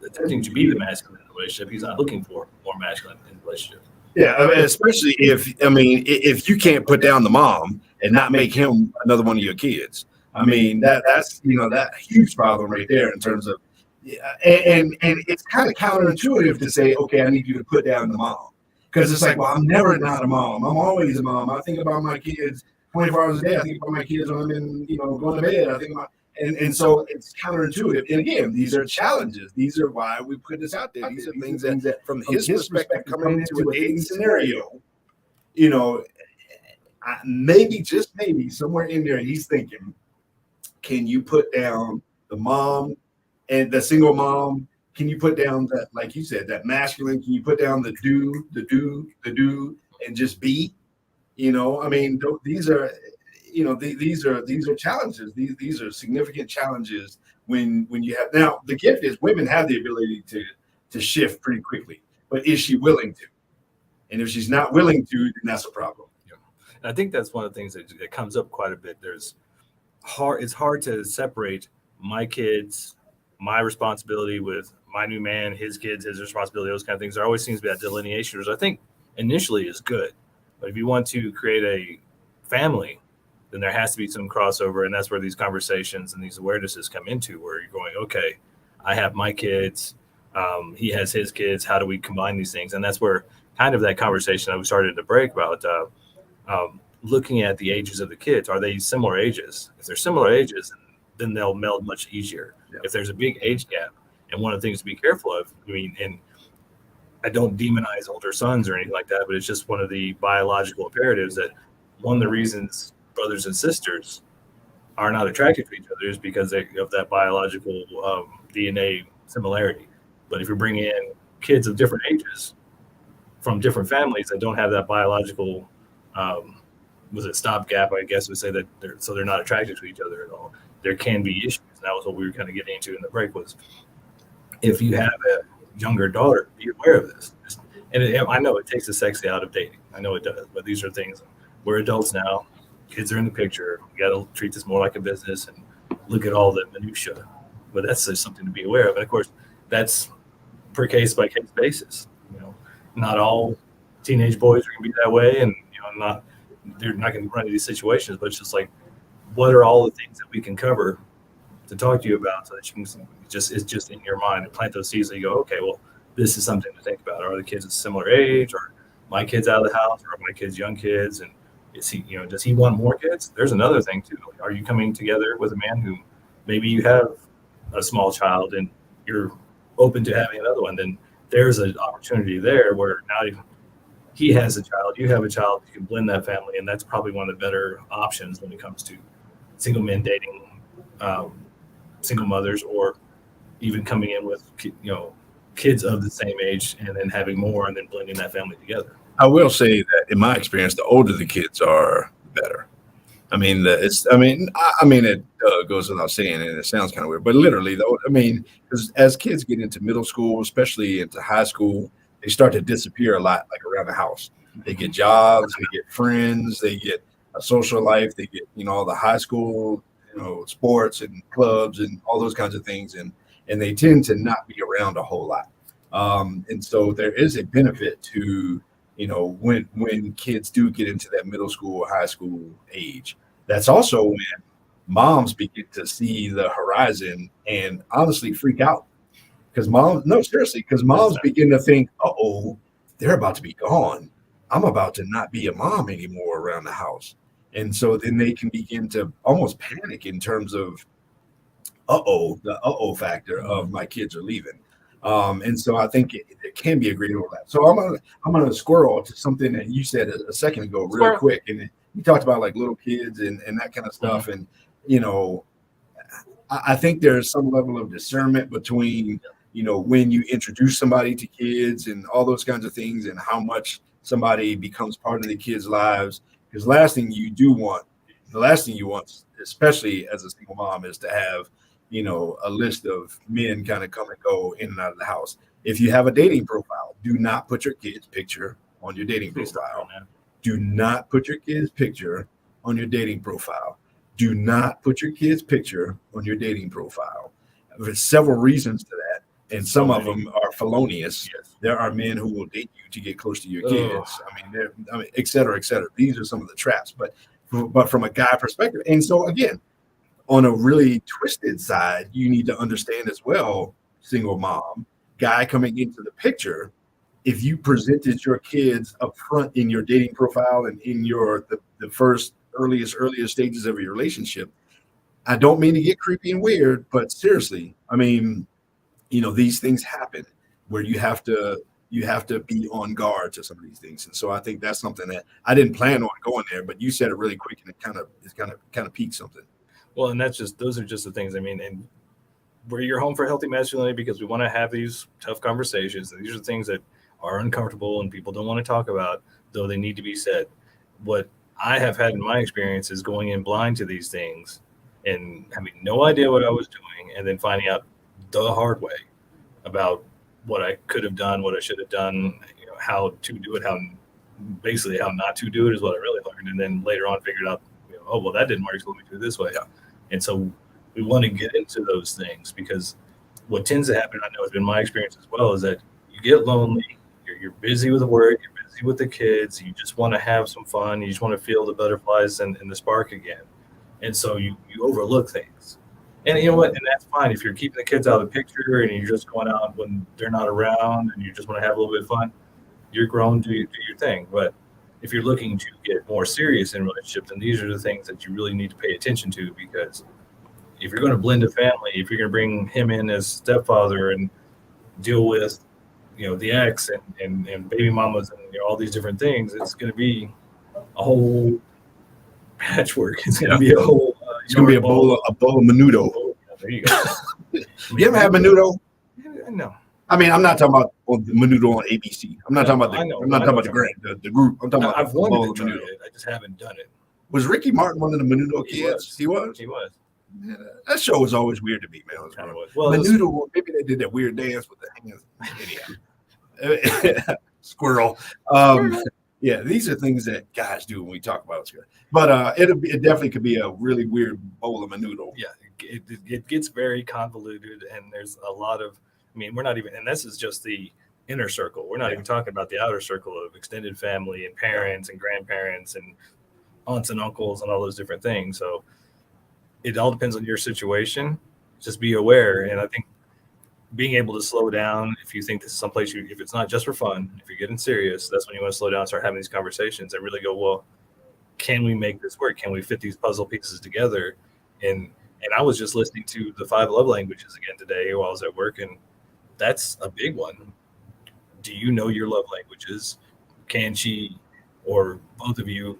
attempting to be the masculine in the relationship. He's not looking for more masculine in the relationship. Yeah, I mean, especially if I mean if you can't put down the mom and not make him another one of your kids. I mean that's that huge problem right there in terms of yeah, and it's kind of counterintuitive to say, okay, I need you to put down the mom because it's like, well, I'm never not a mom. I'm always a mom. I think about my kids 24 hours a day. I think about my kids when I'm in going to bed. I think about and so it's counterintuitive. And again, these are challenges. These are why we put this out there. These are things that, from his perspective, coming into a dating scenario, you know, maybe just maybe somewhere in there, he's thinking, can you put down the mom and the single mom? Can you put down that, like you said, that masculine? Can you put down the do, and just be? I mean, these are these are challenges. These are significant challenges when you have now the gift is women have the ability to shift pretty quickly, but is she willing to? And if she's not willing to, then that's a problem. Yeah. And I think that's one of the things that comes up quite a bit. It's hard to separate my kids, my responsibility with my new man, his kids, his responsibility, those kind of things. There always seems to be that delineation, which I think initially is good. But if you want to create a family, then there has to be some crossover. And that's where these conversations and these awarenesses come into, where you're going, okay, I have my kids, he has his kids. How do we combine these things? And that's where kind of that conversation I was started to break about looking at the ages of the kids. Are they similar ages? If they're similar ages, then they'll meld much easier. Yeah. If there's a big age gap, and one of the things to be careful of, I mean, and I don't demonize older sons or anything like that, but it's just one of the biological imperatives that one of the reasons brothers and sisters are not attracted to each other is because of that biological DNA similarity. But if you're bringing in kids of different ages from different families that don't have that biological um, was it stopgap? I guess would say that they're not attracted to each other at all. There can be issues. And that was what we were kind of getting into in the break. Was if you have a younger daughter, be aware of this. I know it takes the sexy out of dating. I know it does, but these are things. We're adults now. Kids are in the picture. We got to treat this more like a business and look at all the minutia. But that's just something to be aware of. And of course, that's per case by case basis. Not all teenage boys are going to be that way, and not they're not going to run into these situations. But it's just like, what are all the things that we can cover to talk to you about, so that you can it's just in your mind and plant those seeds. So you go, okay, well, this is something to think about. Are the kids a similar age, or my kids out of the house, or are my kids young kids, and is he, does he want more kids? There's another thing too. Are you coming together with a man who maybe you have a small child and you're open to having another one? Then there's an opportunity there where now he has a child, you have a child, you can blend that family, and that's probably one of the better options when it comes to single men dating um, single mothers, or even coming in with kids of the same age and then having more and then blending that family together. I will say that in my experience, the older the kids are, the better. I mean, it goes without saying, and it sounds kind of weird, but literally, though, I mean, because as kids get into middle school, especially into high school, they start to disappear a lot, like around the house. They get jobs, they get friends, they get a social life, they get all the high school, sports and clubs and all those kinds of things, and they tend to not be around a whole lot. And so there is a benefit to when kids do get into that middle school or high school age. That's also when moms begin to see the horizon and honestly freak out, because moms, no, seriously, because moms begin to think, oh, they're about to be gone. I'm about to not be a mom anymore around the house. And so then they can begin to almost panic in terms of, the factor of my kids are leaving. And so I think it can be a great overlap. So I'm gonna squirrel to something that you said a second ago, really Squirrel. quick, and you talked about like little kids and that kind of stuff, and you know, I think there's some level of discernment between, when you introduce somebody to kids and all those kinds of things, and how much somebody becomes part of the kids' lives. Because the last thing you want, especially as a single mom, is to have, a list of men kind of come and go in and out of the house. If you have a dating profile, do not put your kid's picture on your dating Please stop doing profile. that. Do not put your kid's picture on your dating profile. Do not put your kid's picture on your dating profile. There's several reasons to that, and So some of many. them are felonious. Yes. There are men who will date you to get close to your Oh, kids. Et cetera, et cetera. These are some of the traps. But from a guy perspective, and so again, on a really twisted side, you need to understand as well, single mom, guy coming into the picture, if you presented your kids up front in your dating profile and in the first earliest stages of your relationship, I don't mean to get creepy and weird, but seriously, I mean, these things happen where you have to be on guard to some of these things. And so I think that's something that I didn't plan on going there, but you said it really quick and it kind of piqued something. well, and those are just the things. I mean, and we're your home for healthy masculinity because we want to have these tough conversations. And these are things that are uncomfortable and people don't want to talk about, though they need to be said. What I have had in my experience is going in blind to these things and having no idea what I was doing, and then finding out the hard way about what I could have done, what I should have done, how to do it, how basically how not to do it is what I really learned. And then later on figured out, oh, well, that didn't work, so let me do it this way. Yeah. And so we want to get into those things because what tends to happen, I know it's been my experience as well, is that you get lonely, you're busy with the work, you're busy with the kids, you just want to have some fun, you just want to feel the butterflies and the spark again. And so you overlook things. And you know what? And that's fine if you're keeping the kids out of the picture and you're just going out when they're not around and you just want to have a little bit of fun. You're grown, do your thing. But if you're looking to get more serious in relationships, then these are the things that you really need to pay attention to, because if you're going to blend a family, if you're going to bring him in as stepfather and deal with, the ex and baby mamas and all these different things, it's going to be a whole patchwork. It's going to be a whole. It's gonna be a bowl of menudo. There you go. You ever have menudo? No. I mean, I'm not talking about menudo on ABC. I'm not talking about I know. I'm not talking about the group. I'm talking about I've a bowl wanted of to try menudo. it. I just haven't done it. Was Ricky Martin one of the menudo He kids? was. He was. He was. Yeah, that show was always weird to me, man. Kind of was. Well, Menudo, maybe they did that weird dance with the hands. Anyhow. Squirrel. Yeah, these are things that guys do when we talk about it. But it definitely could be a really weird bowl of menudo. yeah, it gets very convoluted, and there's a lot of. I mean, we're not even, and this is just the inner circle. We're not even talking about the outer circle of extended family and parents and grandparents and aunts and uncles and all those different things. So it all depends on your situation. Just be aware, and I think being able to slow down, if you think this is someplace if it's not just for fun, if you're getting serious, that's when you want to slow down and start having these conversations and really go, well, can we make this work? Can we fit these puzzle pieces together? And I was just listening to the 5 love languages again today while I was at work, and that's a big one. Do you know your love languages? Can she or both of you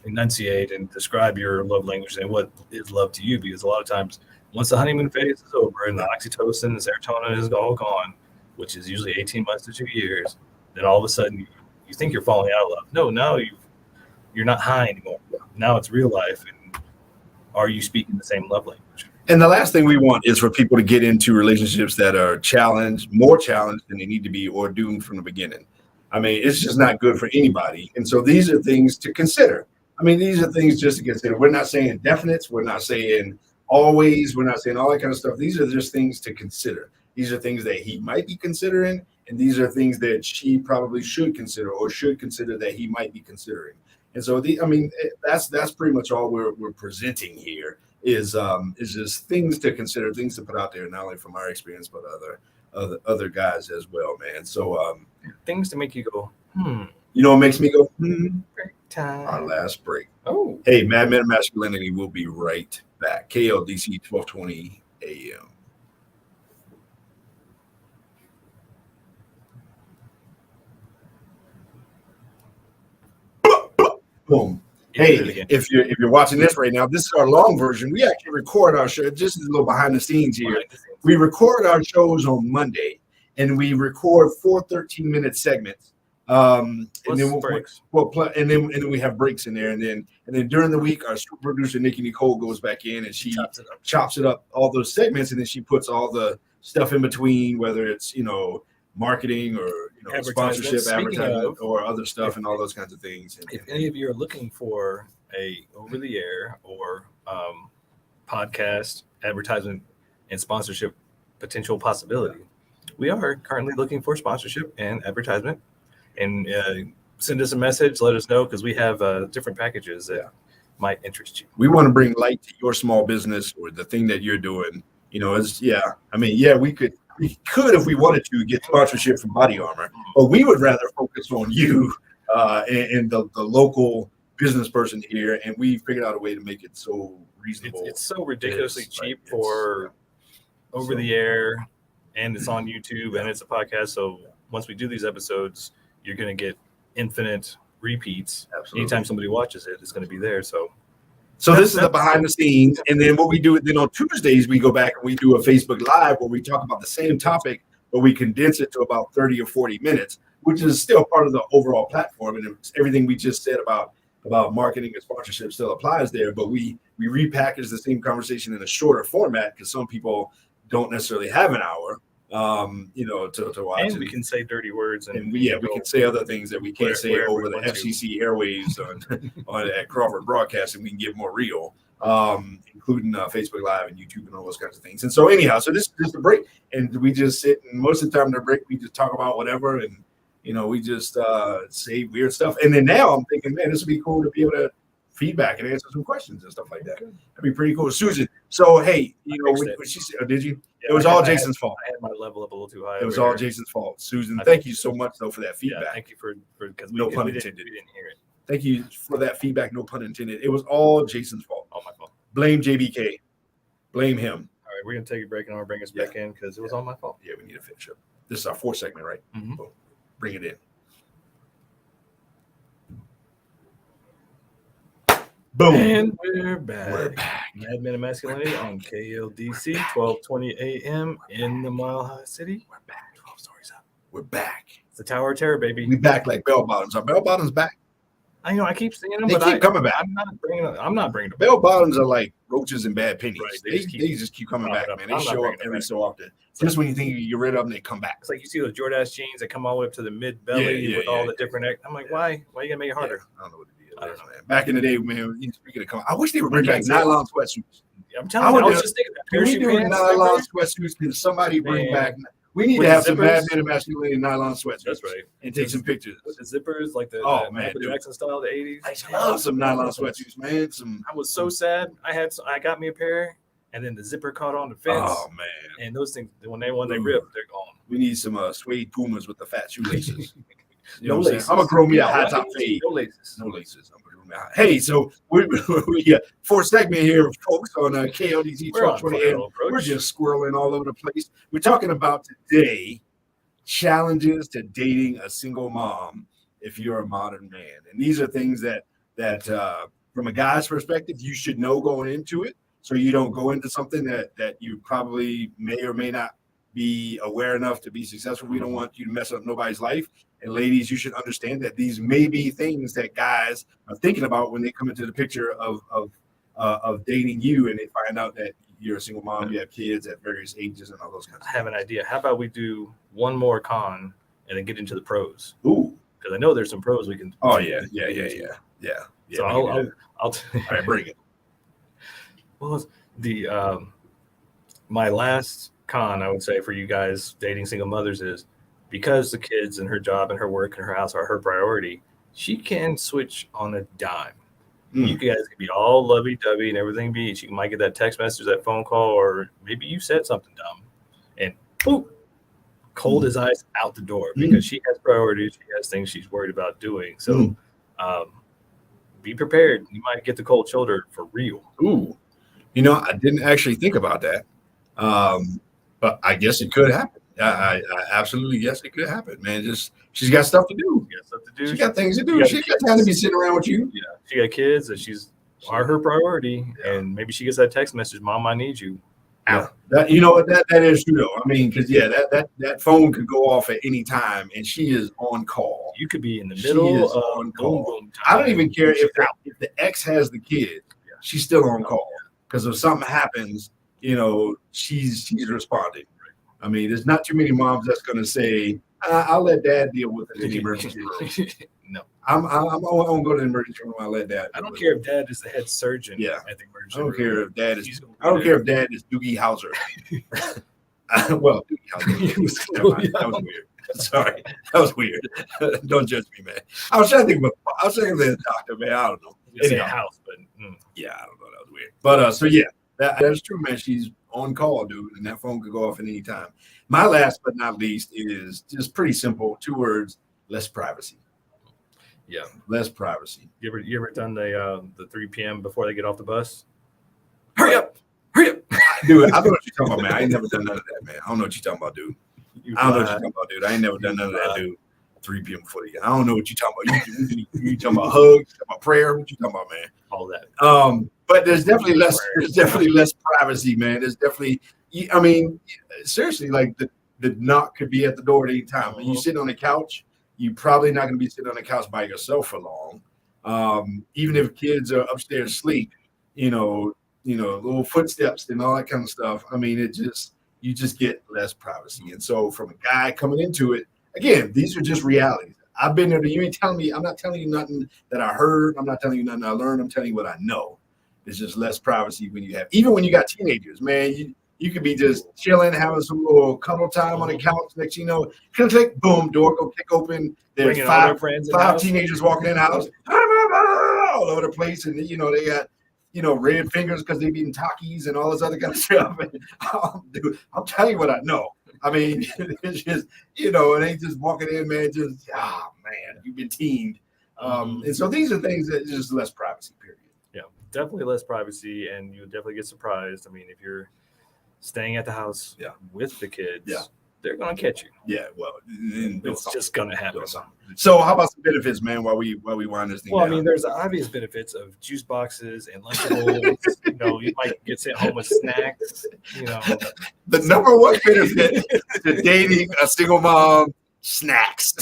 enunciate and describe your love language and what is love to you? Because a lot of times, once the honeymoon phase is over and the oxytocin and serotonin is all gone, which is usually 18 months to 2 years, then all of a sudden you think you're falling out of love. No, you're not high anymore. Now it's real life. And are you speaking the same love language? And the last thing we want is for people to get into relationships that are more challenged than they need to be, or doomed from the beginning. I mean, it's just not good for anybody. And so these are things to consider. I mean, these are things just to consider. We're not saying definites. We're not saying always. We're not saying all that kind of stuff. These are just things to consider. These are things that he might be considering, and these are things that she probably should consider, or should consider that he might be considering. And so, that's pretty much all we're presenting here is just things to consider, things to put out there, not only from our experience, but other guys as well, man. So things to make you go, you know what makes me go, break time. Our last break. Oh. Hey, Mad Men of Masculinity will be right back. KLDC 1220 AM. Boom. You did it Hey, again. if you're watching this right now, this is our long version. We actually record our show. Just a little behind the scenes here. Behind the scenes. We record our shows on Monday, and we record 4 13-minute segments. And Plus then breaks. and then we have breaks in there, and then during the week, our super producer Nikki Nicole goes back in and she chops it up all those segments, and then she puts all the stuff in between, whether it's marketing or sponsorship, advertisement, or other stuff, and all those kinds of things. If any of you are looking for a over the air or podcast advertisement and sponsorship potential possibility, we are currently looking for sponsorship and advertisement. And send us a message, let us know, because we have different packages that might interest you. We want to bring light to your small business or the thing that you're doing. We could if we wanted to get sponsorship from Body Armor, but we would rather focus on you and the local business person here, and we figured out a way to make it so reasonable. It's so ridiculously cheap for over the air, and it's on YouTube, and it's a podcast. So once we do these episodes, you're going to get infinite repeats. Absolutely. Anytime somebody watches it, it's going to be there. So this is the behind the scenes. And then what we do, then on Tuesdays, we go back and we do a Facebook Live where we talk about the same topic, but we condense it to about 30 or 40 minutes, which is still part of the overall platform. And everything we just said about marketing and sponsorship still applies there, but we repackage the same conversation in a shorter format because some people don't necessarily have an hour. To watch. And we can say dirty words, and we can say other things that we can't say over the FCC airwaves on at Crawford Broadcasting. We can get more real, including Facebook Live and YouTube and all those kinds of things. And so anyhow, so this is just a break, and we just sit, and most of the time in the break we just talk about whatever, and we just say weird stuff. And then now I'm thinking, man, this would be cool to be able to feedback and answer some questions and stuff like that. That'd be pretty cool. Susan, so hey, what she said, did you? Yeah, it was all Jason's fault. I had my level up a little too high. It was all Jason's fault. Susan, thank you so much though for that feedback. Yeah, thank you for because no pun intended. We didn't hear it. Thank you for that feedback. No pun intended. It was all Jason's fault. All my fault. Blame JBK. Blame him. All right, we're gonna take a break and I'll bring us back in because it was all my fault. Yeah, we need to finish up. This is our fourth segment, right? Mm-hmm. Boom. Bring it in. Boom. And we're back. Mad Men of Masculinity on KLDC, 1220 AM in the Mile High City. We're back. 12 stories up. We're back. It's the Tower of Terror, baby. We back like bell bottoms. Are bell bottoms back? I keep seeing them, they but keep coming back. I'm not bringing them. Bell bottoms are like roaches and bad pennies. Right, they just keep coming back, man. They show up every so often. Just when you think you get rid of them, they come back. It's like you see those Jordache jeans that come all the way up to the mid belly with all the different. I'm like, why? Why are you gonna make it harder? I don't know what it is. I don't know, man. Back in the day, man. Speaking of, I wish they would bring back nylon sweatsuits. I'm telling you, I was just thinking that. Can we do nylon sweatsuits? Can somebody bring back? We need to have some Mad Men of Masculinity nylon sweatsuits. That's right. And take some pictures. With the zippers, like the Michael Jackson style, the 80s. I love some nylon sweatsuits, man. I was so sad. I got me a pair, and then the zipper caught on the fence. Oh man! And those things, when they rip, they're gone. We need some suede Pumas with the fat shoelaces. No laces. I'm gonna grow me a high top fade. No laces. No laces. I'm gonna grow me a high. Hey, so we fourth segment here, folks, on KLDZ 1220. We're just squirreling all over the place. We're talking about today challenges to dating a single mom if you're a modern man, and these are things that from a guy's perspective you should know going into it, so you don't go into something that you probably may or may not be aware enough to be successful. We don't want you to mess up nobody's life. And ladies, you should understand that these may be things that guys are thinking about when they come into the picture of dating you, and they find out that you're a single mom, you have kids at various ages and all those kinds of things. I have an idea. How about we do one more con and then get into the pros? Ooh. Because I know there's some pros we can. Oh, yeah. So I'll all right, bring it. Well, my last con, I would say, for you guys dating single mothers is because the kids and her job and her work and her house are her priority, she can switch on a dime. You guys can be all lovey-dovey and everything be. She might get that text message, that phone call, or maybe you said something dumb, and boom, cold as ice out the door because she has priorities. She has things she's worried about doing. So be prepared. You might get the cold shoulder for real. Ooh. I didn't actually think about that. But I guess it could happen. I absolutely guess it could happen, man. She's got stuff to do. what to do. She got things to do. She got time to be sitting around with you. Yeah, she got kids and she's are her priority, and maybe she gets that text message, "Mom, I need you." Yeah, that you know what that is true though. I mean, because that phone could go off at any time, and she is on call. You could be in the middle of on call. boom time. I don't even care if the ex has the kid. She's still on call because if something happens, she's responding. I mean, there's not too many moms that's going to say, "I'll let dad deal with it in the emergency room." No, I'm gonna go to the emergency room. I'll let dad. I don't care if dad is the head surgeon. At the emergency room. I don't care if dad is. I don't care if dad is Doogie Howser. Well, Doogie Howser. That was weird. Sorry, that was weird. Don't judge me, man. I was trying to think. I was thinking of the doctor, man. I don't know. Anyhow, house, but yeah, I don't know. That was weird. But so yeah, that's true, man. She's on call, dude, and that phone could go off at any time. My last but not least is just pretty simple. 2 words: less privacy. Yeah, less privacy. You ever done the 3 p.m. before they get off the bus? Hurry up, dude! I know what you're talking about, man. I ain't never done none of that, man. I don't know what you're talking about, dude. I don't know what you're talking about, dude. I ain't never done none of that, dude. 3 p.m. before I don't know what you're talking about. You talking about hugs? You talking about prayer? What you talking about, man? All that. But there's definitely less. There's definitely less privacy, man. There's definitely. I mean, seriously, like the knock could be at the door at any time. When you sit on the couch, you're probably not going to be sitting on the couch by yourself for long. Even if kids are upstairs asleep, little footsteps and all that kind of stuff. I mean, you just get less privacy. And so from a guy coming into it, again, these are just realities. I've been there. You ain't telling me. I'm not telling you nothing that I heard. I'm not telling you nothing I learned. I'm telling you what I know. There's just less privacy even when you got teenagers, man. You could be just chilling, having some little cuddle time on the couch. Next, click, boom, door go kick open. There's five teenagers walking in the house, all over the place, and they got red fingers because they've eaten Takis and all this other kind of stuff. And, dude, I'm telling you what I know. I mean, it's just it ain't just walking in, man. Just man, you've been teamed. And so these are things that just less privacy. Period. Yeah, definitely less privacy, and you'll definitely get surprised. I mean, if you're staying at the house with the kids, they're gonna catch you. Yeah, well, it's just gonna happen. So, how about some benefits, man? While we wind this thing down? I mean, there's obvious benefits of juice boxes and Lunchables. You might get sent home with snacks. The number one benefit to dating a single mom: snacks.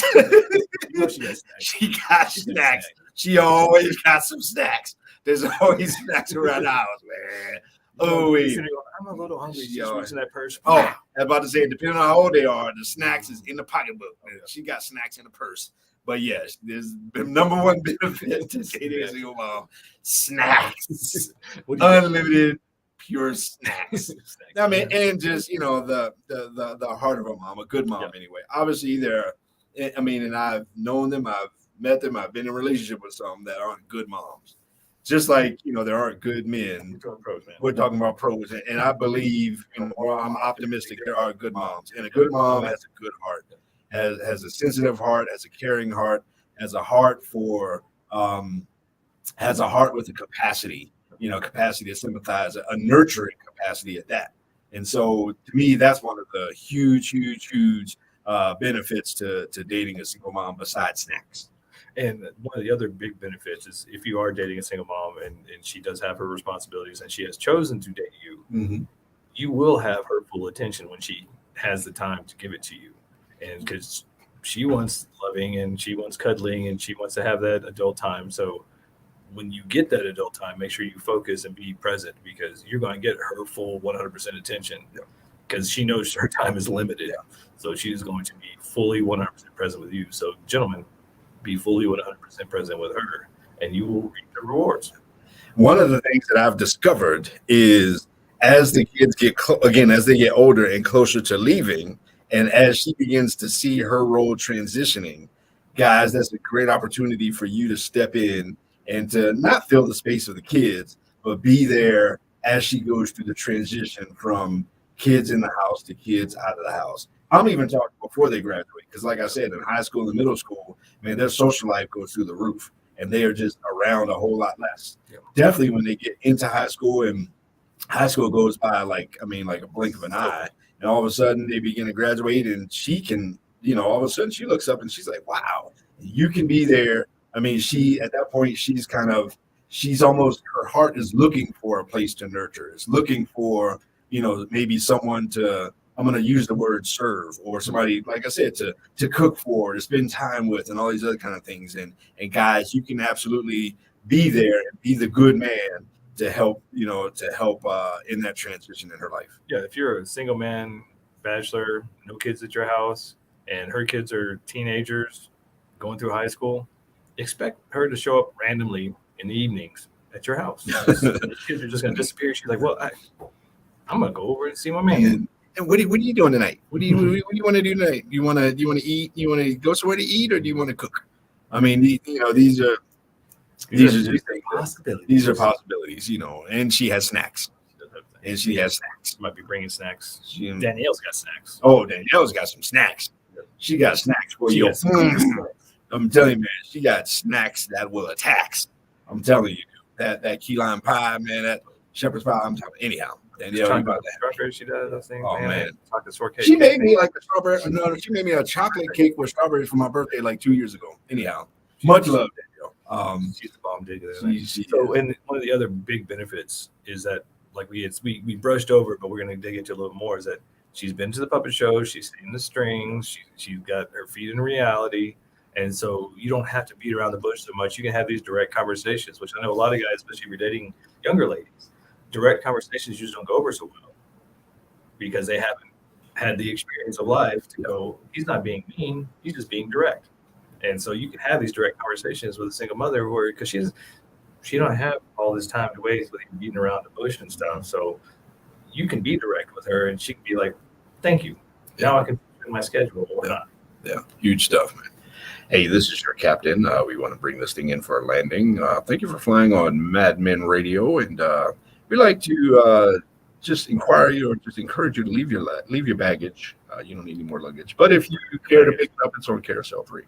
She got snacks. She always got some snacks. There's always snacks around the house, man. Oh, I'm a little hungry. She's reaching that purse. Oh, I was about to say, depending on how old they are, the snacks is in the pocketbook. She got snacks in the purse. But yes, there's the number one benefit to dating a single mom: snacks. Unlimited, pure snacks. I mean, and just the heart of a mom, a good mom anyway. Obviously, and I've known them, I've met them, I've been in a relationship with some that aren't good moms. Just like, there aren't good men. We're talking about pros. And I believe, or I'm optimistic, there are good moms. And a good mom has a good heart, has a sensitive heart, has a caring heart, has a heart for, has a heart with a capacity, capacity to sympathize, a nurturing capacity at that. And so to me, that's one of the huge benefits to dating a single mom besides snacks. And one of the other big benefits is if you are dating a single mom and she does have her responsibilities and she has chosen to date you, you will have her full attention when she has the time to give it to you. And because she wants loving and she wants cuddling and she wants to have that adult time. So when you get that adult time, make sure you focus and be present because you're going to get her full 100% attention because she knows her time is limited. So she's going to be fully 100% present with you. So gentlemen, be fully 100% present with her, and you will reap the rewards. One of the things that I've discovered is as the kids as they get older and closer to leaving, and as she begins to see her role transitioning, guys, that's a great opportunity for you to step in and to not fill the space of the kids, but be there as she goes through the transition from kids in the house to kids out of the house. I'm even talking before they graduate, because like I said, in high school and middle school, man, their social life goes through the roof, and they are just around a whole lot less. Definitely when they get into high school, and high school goes by like a blink of an eye, and all of a sudden they begin to graduate, and she can, all of a sudden she looks up and she's like, wow, You can be there. I mean, she at that point, she's almost, her heart is looking for a place to nurture. It's looking for, maybe someone to, I'm going to use the word serve, or somebody, like I said, to cook for, to spend time with, and all these other kind of things. And guys, you can absolutely be there and be the good man to help, in that transition in her life. Yeah, if you're a single man, bachelor, no kids at your house, and her kids are teenagers going through high school, expect her to show up randomly in the evenings at your house. The kids are just going to disappear. She's like, well, I'm going to go over and see my man. And what are you doing tonight? What do you want to do tonight? Do you want to eat? You want to go somewhere to eat, or do you want to cook? I mean, these are just possibilities. These are possibilities, And she has snacks. Might be bringing snacks. Danielle's got snacks. Oh, Danielle's got some snacks. She got snacks for you. I'm telling you, man, she got snacks that will attack. I'm telling you, that key lime pie, man, that shepherd's pie. I'm telling you. Anyhow, Danielle, about that. Strawberry, she does. I think. Oh man, chocolate shortcake. She made me like a strawberry. No, she made me a chocolate cake with strawberries for my birthday like 2 years ago. Anyhow, much love, Danielle. She's the bomb digger. So, and one of the other big benefits is that, like we brushed over, but we're going to dig into a little more, is that she's been to the puppet show, she's seen the strings, she's got her feet in reality, and so you don't have to beat around the bush so much. You can have these direct conversations, which I know a lot of guys, especially if you're dating younger ladies, direct conversations usually don't go over so well because they haven't had the experience of life to go, he's not being mean, he's just being direct. And so you can have these direct conversations with a single mother because she don't have all this time to waste with beating around the bush and stuff. So you can be direct with her, and she can be like, "Thank you. Now I can fit my schedule or not." Yeah, huge stuff, man. Hey, this is your captain. We want to bring this thing in for a landing. Thank you for flying on Mad Men Radio, and we'd like to just encourage you to leave your baggage. You don't need any more luggage, but if you care to pick it up, it's on carousel 3.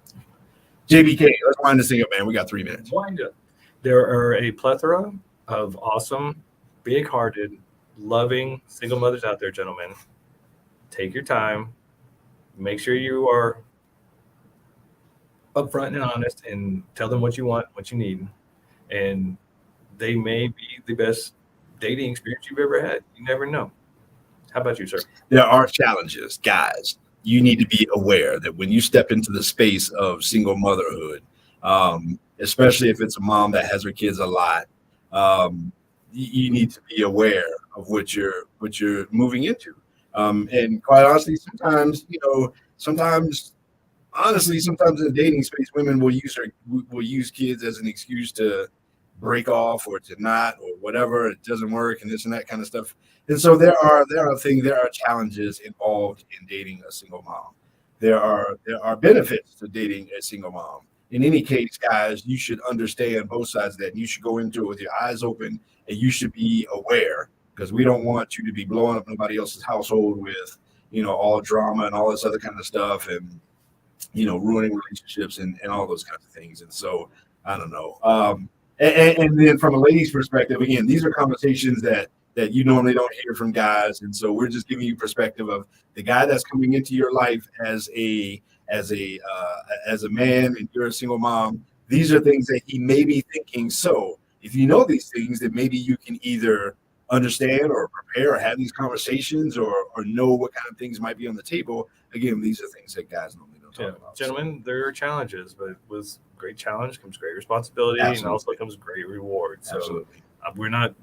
JBK, let's wind this thing up, man. We got 3 minutes. Wind up. There are a plethora of awesome, big-hearted, loving single mothers out there, gentlemen. Take your time. Make sure you are upfront and honest, and tell them what you want, what you need. And they may be the best dating experience you've ever had. You never know. How about you, sir? There are challenges, guys. You need to be aware that when you step into the space of single motherhood, especially if it's a mom that has her kids a lot, you need to be aware of what you're moving into. And quite honestly, sometimes in the dating space, women will use kids as an excuse to break off or to not, or whatever. It doesn't work, and this and that kind of stuff. And so there are challenges involved in dating a single mom. There are benefits to dating a single mom. In any case, guys, you should understand both sides of that. You should go into it with your eyes open, and you should be aware, because we don't want you to be blowing up nobody else's household with, all drama and all this other kind of stuff, and, ruining relationships and all those kinds of things. And so, I don't know. And then from a lady's perspective, again, these are conversations that you normally don't hear from guys. And so we're just giving you perspective of the guy that's coming into your life as a man, and you're a single mom. These are things that he may be thinking. So if you know these things, then maybe you can either understand or prepare or have these conversations or know what kind of things might be on the table. Again, these are things that guys normally don't talk about. Gentlemen, there are challenges, but with great challenge comes great responsibility. Absolutely. And also comes great reward. So Absolutely. We're not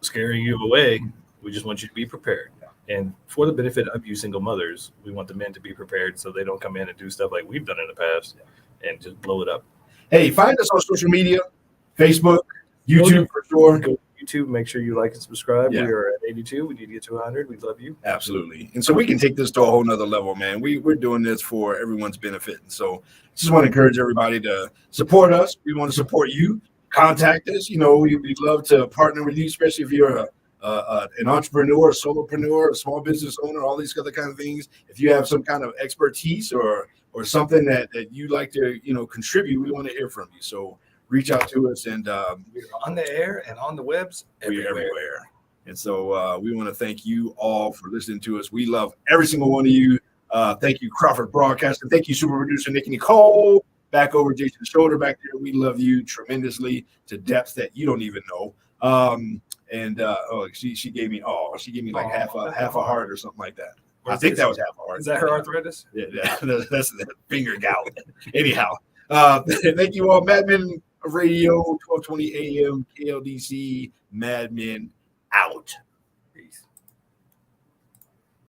scaring you away. We just want you to be prepared. And for the benefit of you single mothers, we want the men to be prepared so they don't come in and do stuff like we've done in the past and just blow it up. Hey, find us on social media, Facebook, YouTube for sure. Go to YouTube, make sure you like and subscribe. Yeah. We are at 82. We need to get to 100. We love you. Absolutely. And so we can take this to a whole nother level, man. We're doing this for everyone's benefit. And so just want to encourage everybody to support us. We want to support you. Contact us. We'd love to partner with you, especially if you're an entrepreneur, a solopreneur, a small business owner, all these other kind of things. If you have some kind of expertise or something that you'd like to, contribute, we want to hear from you. So reach out to us, and we're on the air and on the webs. We're everywhere. And so we want to thank you all for listening to us. We love every single one of you. Thank you, Crawford Broadcasting. Thank you, super producer Nikki Nicole. back over Jason's shoulder back there. We love you tremendously to depths that you don't even know. She gave me like half a heart or something like that. I think that was half a heart. Is that her arthritis? Yeah, that's the finger gout. Anyhow, thank you all. Mad Men Radio, 12:20 a.m. KLDC. Mad Men out.